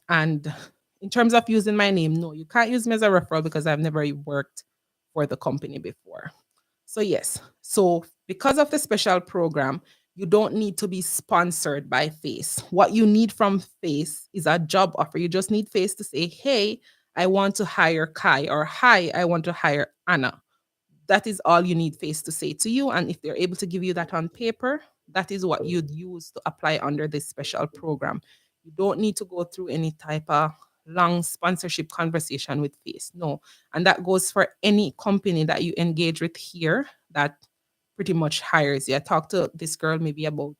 And in terms of using my name, no, you can't use me as a referral because I've never worked for the company before. So, yes. So, because of the special program, you don't need to be sponsored by Face. What you need from Face is a job offer. You just need Face to say, hey, I want to hire Kai, or hi, I want to hire Anna. That is all you need Face to say to you. And if they're able to give you that on paper, that is what you'd use to apply under this special program. You don't need to go through any type of long sponsorship conversation with Face. No. And that goes for any company that you engage with here that pretty much hires you. I talked to this girl maybe about,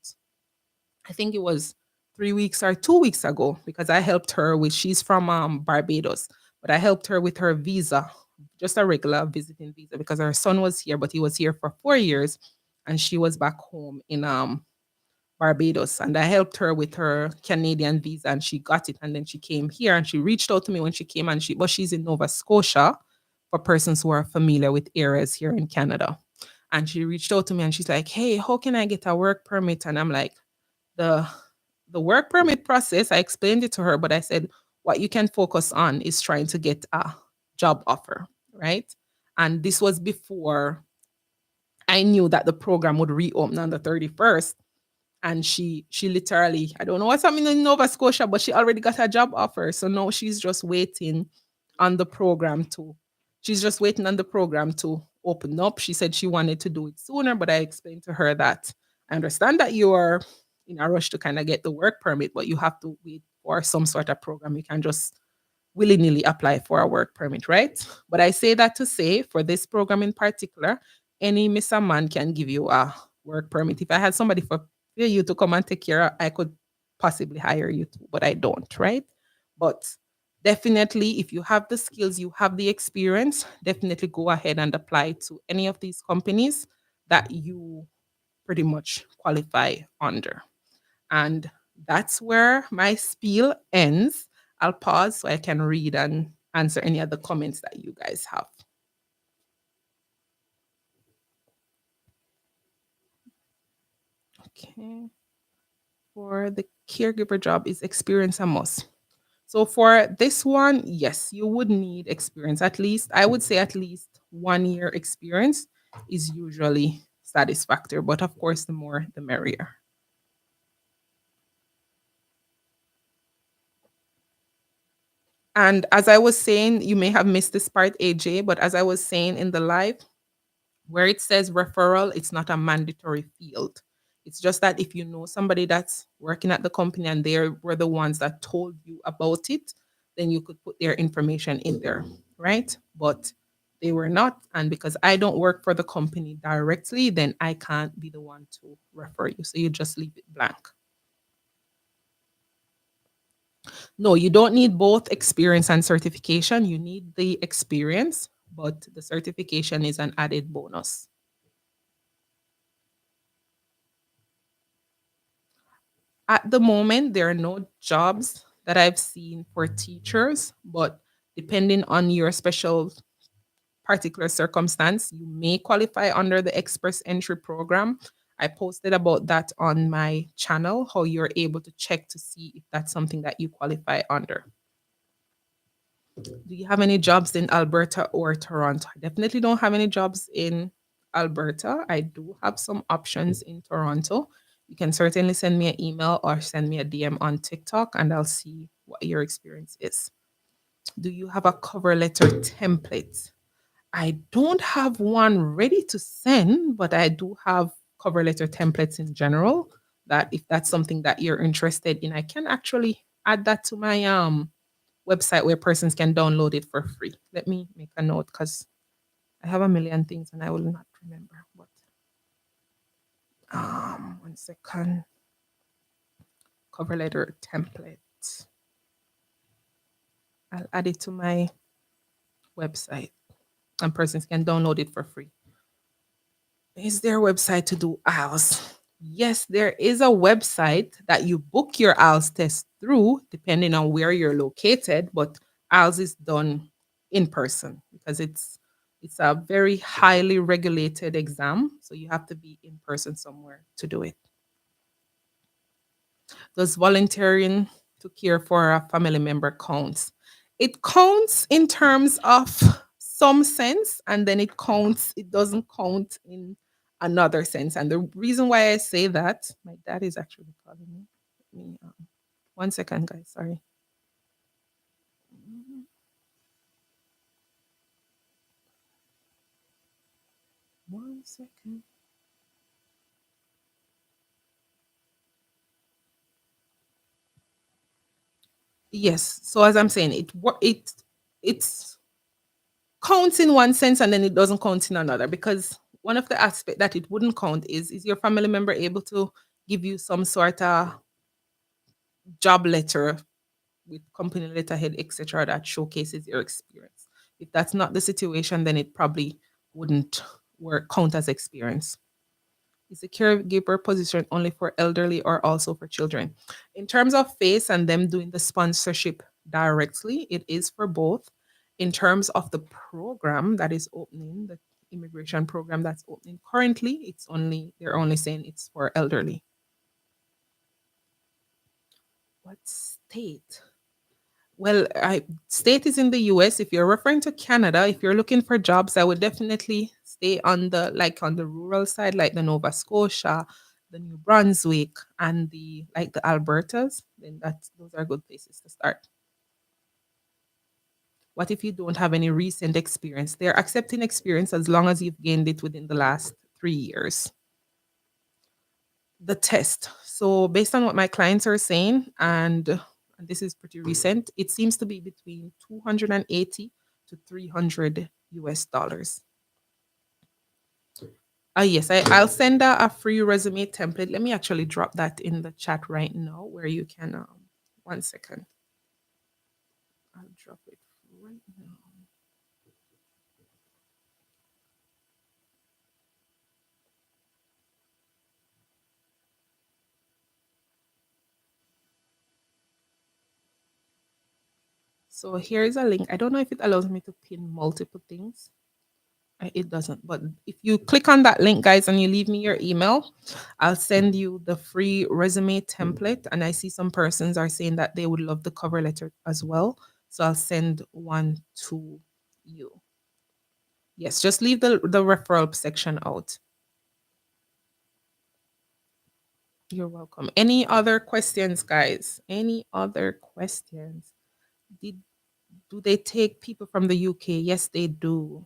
I think it was 3 weeks or 2 weeks ago, because I helped her with, she's from Barbados, but I helped her with her visa, just a regular visiting visa, because her son was here, but he was here for 4 years and she was back home in Barbados. And I helped her with her Canadian visa and she got it. And then she came here and she reached out to me when she came, and but she's in Nova Scotia, for persons who are familiar with areas here in Canada. And she reached out to me and she's like, hey, how can I get a work permit? And I'm like, the the work permit process, I explained it to her, but I said, what you can focus on is trying to get a job offer, right? And this was before I knew that the program would reopen on the 31st. And she literally, I don't know what's happening in Nova Scotia, but she already got a job offer. So now she's just waiting on the program to she's just waiting on the program to open up. She said she wanted to do it sooner, but I explained to her that I understand that you're in a rush to kind of get the work permit, but you have to wait for some sort of program. You can just willy-nilly apply for a work permit, right? But I say that to say, for this program in particular, any Mr. Man can give you a work permit. If I had somebody for you to come and take care of, I could possibly hire you too, but I don't, right? But definitely, if you have the skills, you have the experience, definitely go ahead and apply to any of these companies that you pretty much qualify under. And that's where my spiel ends. I'll pause so I can read and answer any other comments that you guys have. Okay. For the caregiver job, is experience a must? So for this one, yes, you would need experience. At least, I would say at least 1 year experience is usually satisfactory. But of course, the more, the merrier. And as I was saying, you may have missed this part, AJ, but as I was saying in the live, where it says referral, it's not a mandatory field. It's just that if you know somebody that's working at the company and they were the ones that told you about it, then you could put their information in there, right? But they were not. And because I don't work for the company directly, then I can't be the one to refer you. So you just leave it blank. No, you don't need both experience and certification. You need the experience, but the certification is an added bonus. At the moment, there are no jobs that I've seen for teachers, but depending on your special particular circumstance, you may qualify under the Express Entry program. I posted about that on my channel, how you're able to check to see if that's something that you qualify under. Do you have any jobs in Alberta or Toronto? I definitely don't have any jobs in Alberta. I do have some options in Toronto. You can certainly send me an email or send me a DM on TikTok and I'll see what your experience is. Do you have a cover letter template? I don't have one ready to send, but I do have cover letter templates in general that if that's something that you're interested in, I can actually add that to my website where persons can download it for free. Let me make a note because I have a million things and I will not remember what. 1 second. Cover letter template. I'll add it to my website and persons can download it for free. Is there a website to do IELTS? Yes, there is a website that you book your IELTS test through, depending on where you're located. But IELTS is done in person because it's a very highly regulated exam, so you have to be in person somewhere to do it. Does volunteering to care for a family member counts? It counts in terms of some sense, and then it doesn't count in another sense. And the reason why I say that, my dad is actually calling me. Let me, 1 second, guys. Sorry. One second. Yes. So as I'm saying, it's counts in one sense and then it doesn't count in another, because one of the aspects that it wouldn't count is your family member able to give you some sort of job letter with company letterhead, etc., that showcases your experience. If that's not the situation, then it probably wouldn't work count as experience. Is the caregiver position only for elderly or also for children? In terms of FACE and them doing the sponsorship directly, it is for both. In terms of the program that is opening, the immigration program that's opening currently, they're only saying it's for elderly. What state? Well, state is in the US. If you're referring to Canada, if you're looking for jobs, I would definitely stay on the rural side, like the Nova Scotia, the New Brunswick, and the Albertas. Then those are good places to start. What if you don't have any recent experience? They're accepting experience as long as you've gained it within the last 3 years. The test. So based on what my clients are saying, and this is pretty recent, it seems to be between 280 to 300 US dollars. Yes, I'll send a free resume template. Let me actually drop that in the chat right now where you can, 1 second. I'll drop it right now. So here is a link. I don't know if it allows me to pin multiple things. It doesn't. But if you click on that link, guys, and you leave me your email, I'll send you the free resume template. And I see some persons are saying that they would love the cover letter as well. So I'll send one to you. Yes, just leave the referral section out. You're welcome. Any other questions, guys? Any other questions? Did Do they take people from the UK? Yes, they do.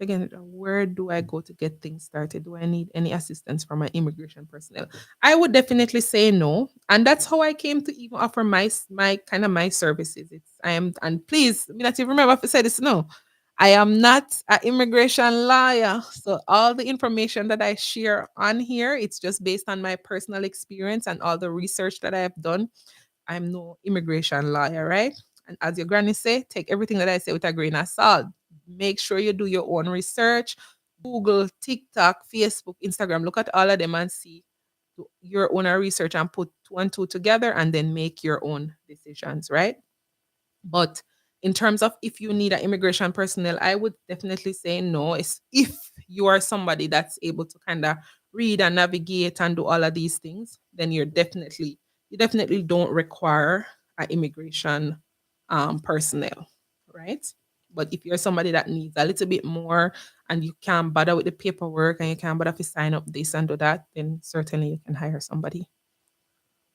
Again, where do I go to get things started? Do I need any assistance from my immigration personnel? I would definitely say no, and that's how I came to even offer my services. And please, me not even remember if I said this. No, I am not an immigration lawyer, so all the information that I share on here, it's just based on my personal experience and all the research that I have done. I'm no immigration lawyer, right? And as your granny say, take everything that I say with a grain of salt. Make sure you do your own research. Google, TikTok, Facebook, Instagram. Look at all of them and see your own research and put two and two together and then make your own decisions, right? But in terms of if you need an immigration personnel, I would definitely say no. It's if you are somebody that's able to kind of read and navigate and do all of these things, then you definitely don't require an immigration personnel, right? But if you're somebody that needs a little bit more and you can't bother with the paperwork and you can't bother to sign up this and do that, then certainly you can hire somebody.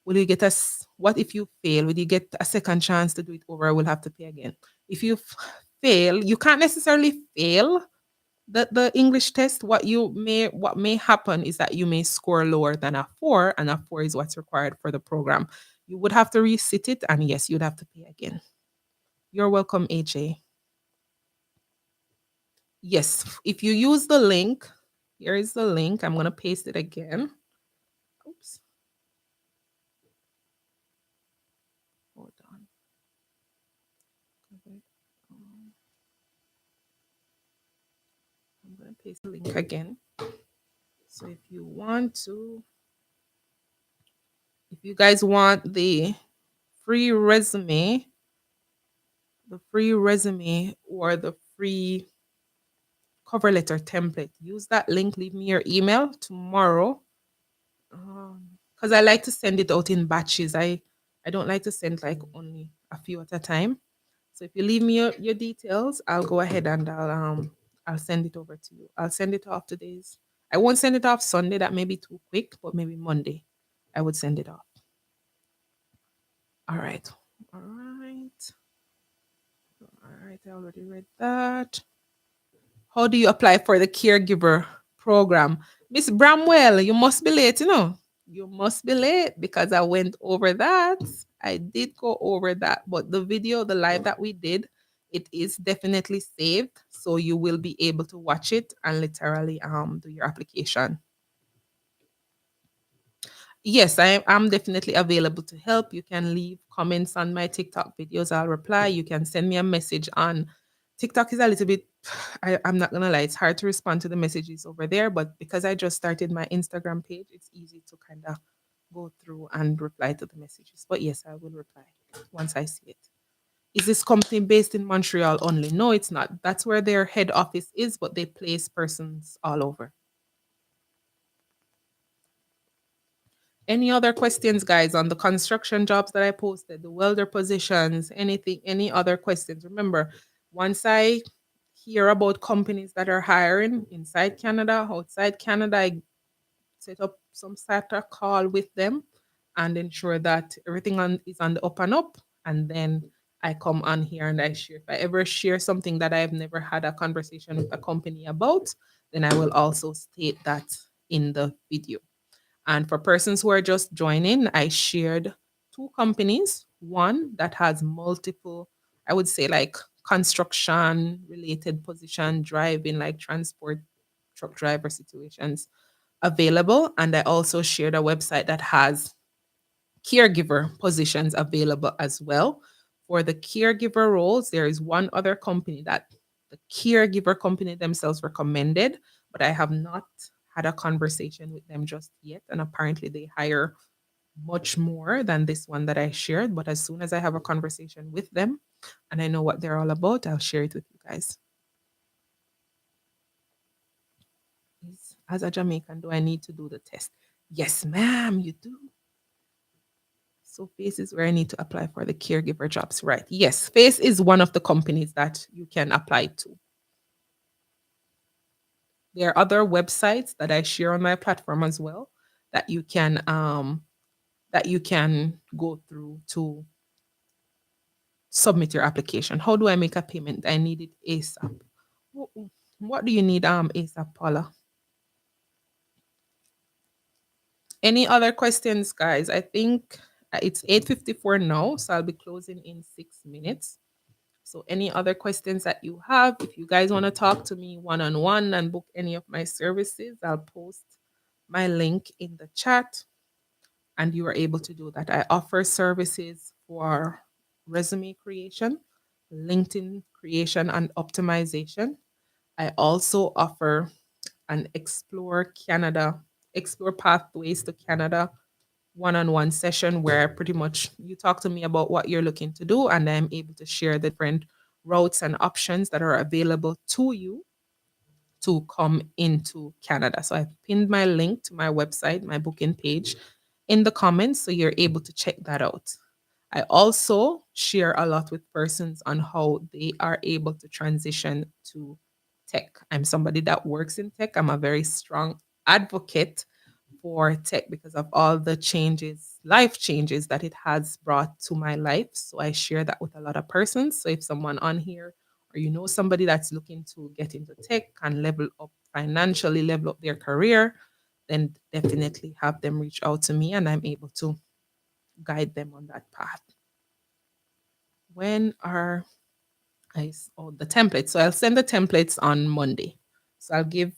Will you get what if you fail? Will you get a second chance to do it over? Or will have to pay again. If you fail, you can't necessarily fail the English test. What may happen is that you may score lower than a 4, and a 4 is what's required for the program. You would have to resit it, and yes, you'd have to pay again. You're welcome, AJ. Yes, if you use the link, here is the link. I'm gonna paste it again. Oops. Hold on. I'm going to paste the link again. So if you guys want free resume, the free resume or the free cover letter template, use that link, leave me your email tomorrow. Because I like to send it out in batches. I don't like to send like only a few at a time. So if you leave me your details, I'll go ahead and I'll send it over to you. I'll send it off today's. I won't send it off Sunday. That may be too quick, but maybe Monday I would send it off. All right. All right. All right. I already read that. How do you apply for the caregiver program? Miss Bramwell, you must be late, you know. You must be late because I went over that. I did go over that, but the video, the live that we did, it is definitely saved. So you will be able to watch it and literally do your application. Yes, am definitely available to help. You can leave comments on my TikTok videos. I'll reply. You can send me a message on TikTok is a little bit, I'm not gonna lie, it's hard to respond to the messages over there, but because I just started my Instagram page, it's easy to kind of go through and reply to the messages. But yes, I will reply once I see it. Is this company based in Montreal only? No, it's not. That's where their head office is, but they place persons all over. Any other questions, guys, on the construction jobs that I posted, the welder positions, anything, any other questions? Remember, once I hear about companies that are hiring inside Canada, outside Canada, I set up some sort of call with them and ensure that everything is on the up and up. And then I come on here and I share. If I ever share something that I've never had a conversation with a company about, then I will also state that in the video. And for persons who are just joining, I shared two companies, one that has multiple, I would say like construction related position, driving, like transport truck driver situations available. And I also shared a website that has caregiver positions available as well. For the caregiver roles, there is one other company that the caregiver company themselves recommended, but I have not had a conversation with them just yet. And apparently, they hire much more than this one that I shared. But as soon as I have a conversation with them and I know what they're all about, I'll share it with you guys. As a Jamaican, do I need to do the test? Yes, ma'am, you do. So FACE is where I need to apply for the caregiver jobs, right? Yes, FACE is one of the companies that you can apply to. There are other websites that I share on my platform as well that you can go through to submit your application. How do I make a payment? I need it ASAP. What do you need ASAP, Paula? Any other questions, guys? I think it's 8:54 now, so I'll be closing in 6 minutes. So any other questions that you have, if you guys want to talk to me one-on-one and book any of my services, I'll post my link in the chat and you are able to do that. I offer services for resume creation, LinkedIn creation and optimization. I also offer an Explore Pathways to Canada one-on-one session where pretty much you talk to me about what you're looking to do and I'm able to share the different routes and options that are available to you to come into Canada. So I've pinned my link to my website, my booking page in the comments so you're able to check that out. I also share a lot with persons on how they are able to transition to tech. I'm somebody that works in tech. I'm a very strong advocate for tech because of all the changes, life changes that it has brought to my life. So I share that with a lot of persons. So if someone on here or you know somebody that's looking to get into tech and level up financially, level up their career, then definitely have them reach out to me and I'm able to guide them on that path. When are the templates? So I'll send the templates on Monday. So I'll give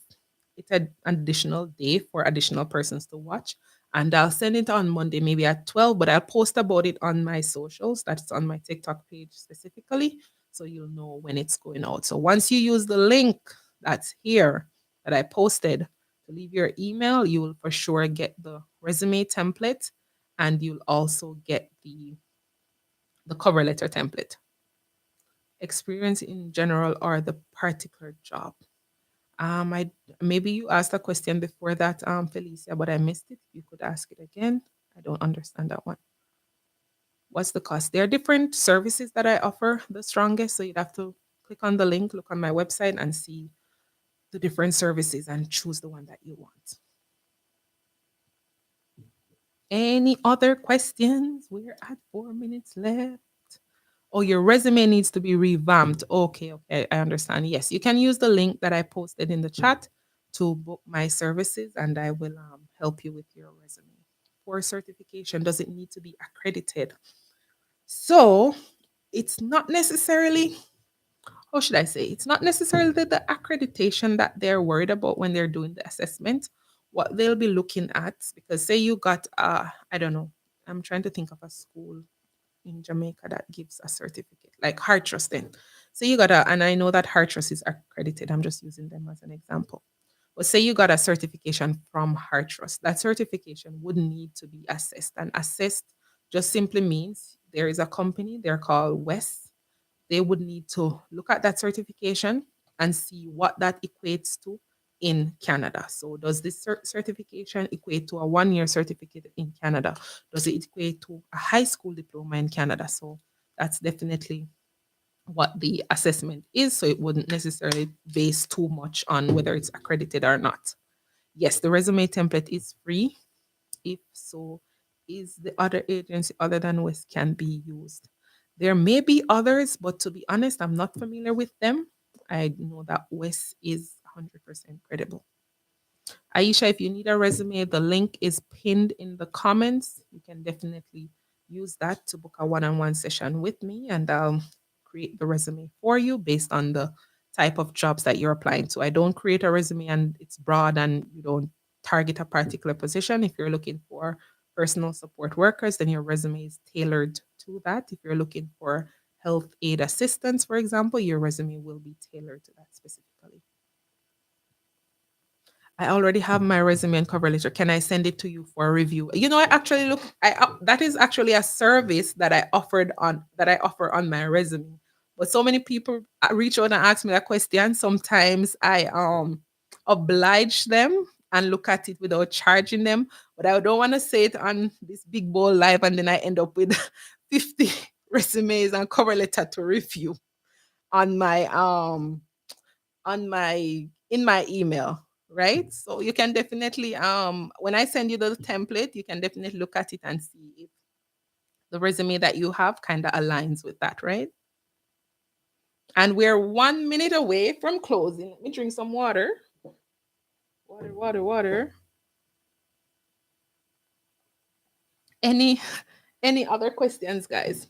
it an additional day for additional persons to watch. And I'll send it on Monday, maybe at 12, but I'll post about it on my socials. That's on my TikTok page specifically. So you'll know when it's going out. So once you use the link that's here that I posted to leave your email, you will for sure get the resume template and you'll also get the cover letter template. Experience in general or the particular job. I maybe you asked a question before that, Felicia, but I missed it. You could ask it again. I don't understand that one. What's the cost? There are different services that I offer the strongest. So you'd have to click on the link, look on my website, and see the different services and choose the one that you want. Any other questions? We're at 4 minutes left. Oh, your resume needs to be revamped. Okay, okay, I understand. Yes, you can use the link that I posted in the chat to book my services, and I will help you with your resume. For certification, does it need to be accredited? So it's not necessarily, how should I say, it's not necessarily the accreditation that they're worried about when they're doing the assessment. What they'll be looking at, because say you got, I don't know, I'm trying to think of a school in Jamaica that gives a certificate, like Heart Trust then. So you got a, and I know that Heart Trust is accredited. I'm just using them as an example. But say you got a certification from Heart Trust. That certification would need to be assessed. And assessed just simply means there is a company, they're called West. They would need to look at that certification and see what that equates to in Canada. So, does this certification equate to a 1 year certificate in Canada? Does it equate to a high school diploma in Canada? So, that's definitely what the assessment is. So, it wouldn't necessarily base too much on whether it's accredited or not. Yes, the resume template is free. If so, is the other agency other than West can be used? There may be others, but to be honest, I'm not familiar with them. I know that West is 100% credible. Aisha, if you need a resume, the link is pinned in the comments. You can definitely use that to book a one-on-one session with me, and I'll create the resume for you based on the type of jobs that you're applying to. I don't create a resume and it's broad and you don't target a particular position. If you're looking for personal support workers, then your resume is tailored to that. If you're looking for health aid assistance, for example, your resume will be tailored to that specifically. I already have my resume and cover letter. Can I send it to you for a review? You know, I actually look. I that is actually a service that I offer on my resume. But so many people reach out and ask me that question. Sometimes I oblige them and look at it without charging them. But I don't want to say it on this big bowl live and then I end up with 50 resumes and cover letter to review on my in my email, right? So you can definitely when I send you the template, you can definitely look at it and see if the resume that you have kind of aligns with that, right? And we're 1 minute away from closing. Let me drink some water. Water, water, water. Any any other questions, guys?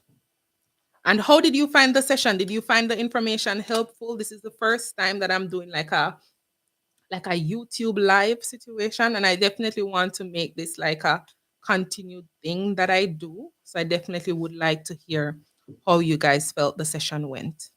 And how did you find the session? Did you find the information helpful? This is the first time that I'm doing like a YouTube live situation. And I definitely want to make this like a continued thing that I do. So I definitely would like to hear how you guys felt the session went.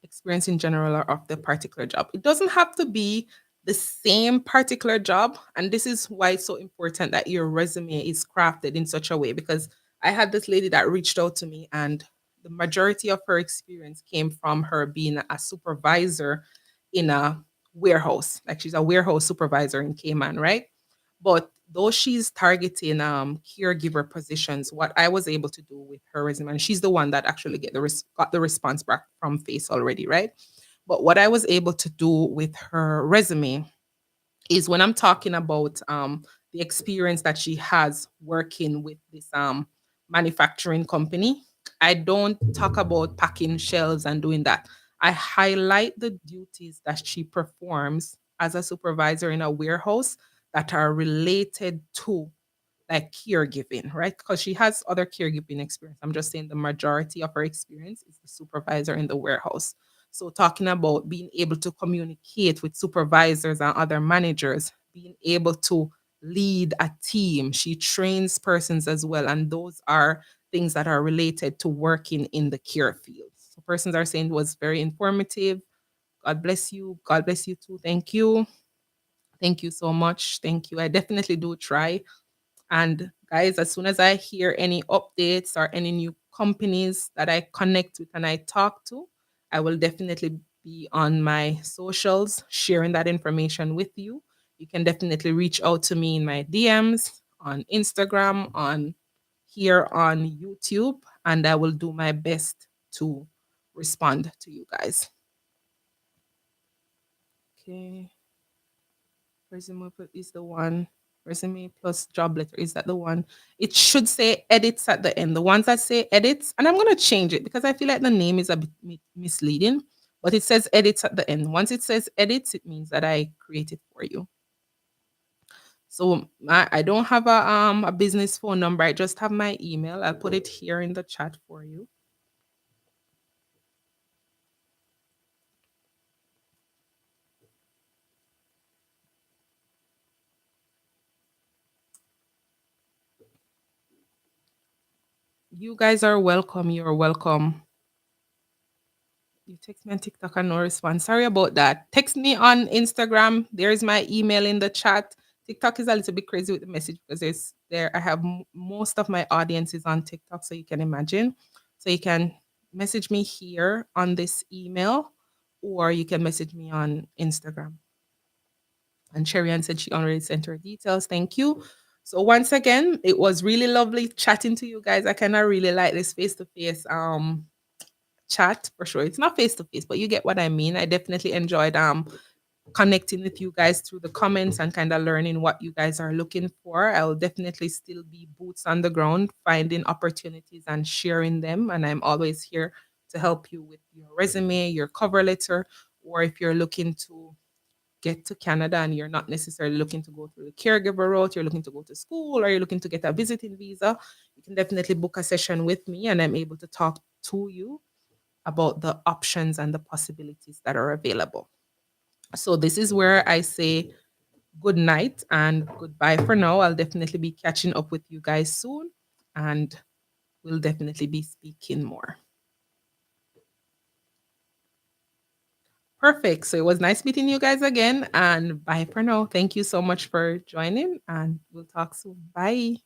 Experience in general or of the particular job. It doesn't have to be the same particular job. And this is why it's so important that your resume is crafted in such a way, because I had this lady that reached out to me and the majority of her experience came from her being a supervisor in a warehouse. Like she's a warehouse supervisor in Cayman, right? But though she's targeting caregiver positions, what I was able to do with her resume, and she's the one that actually got the response back from Face already, right? But what I was able to do with her resume is when I'm talking about the experience that she has working with this manufacturing company, I don't talk about packing shelves and doing that. I highlight the duties that she performs as a supervisor in a warehouse that are related to like caregiving, right? Because she has other caregiving experience. I'm just saying the majority of her experience is the supervisor in the warehouse. So talking about being able to communicate with supervisors and other managers, being able to lead a team. She trains persons as well. And those are things that are related to working in the care field. So persons are saying it was very informative. God bless you. God bless you too. Thank you. Thank you so much. Thank you. I definitely do try. And guys, as soon as I hear any updates or any new companies that I connect with and I talk to, I will definitely be on my socials sharing that information with you. You can definitely reach out to me in my DMs on Instagram, on here on YouTube, and I will do my best to respond to you guys. Okay. Resume is the one. Resume plus job letter, is that the one? It should say edits at the end. The ones that say edits, and I'm going to change it because I feel like the name is a bit misleading, but it says edits at the end. Once it says edits, it means that I create it for you. So I don't have a business phone number. I just have my email. I'll put it here in the chat for you. You guys are welcome. You're welcome. You text me on TikTok and no response. Sorry about that. Text me on Instagram. There's my email in the chat. TikTok is a little bit crazy with the message because there's there. I have most of my audience is on TikTok, so you can imagine. So you can message me here on this email, or you can message me on Instagram. And Sherry said she already sent her details. Thank you. So once again, it was really lovely chatting to you guys. I kind of really like this face to face chat for sure. It's not face to face, but you get what I mean. I definitely enjoyed connecting with you guys through the comments and kind of learning what you guys are looking for. I'll definitely still be boots on the ground, finding opportunities and sharing them. And I'm always here to help you with your resume, your cover letter, or if you're looking to get to Canada and you're not necessarily looking to go through the caregiver route, you're looking to go to school or you're looking to get a visiting visa, you can definitely book a session with me and I'm able to talk to you about the options and the possibilities that are available. So this is where I say good night and goodbye for now. I'll definitely be catching up with you guys soon and we'll definitely be speaking more. Perfect. So it was nice meeting you guys again and bye for now. Thank you so much for joining and we'll talk soon. Bye.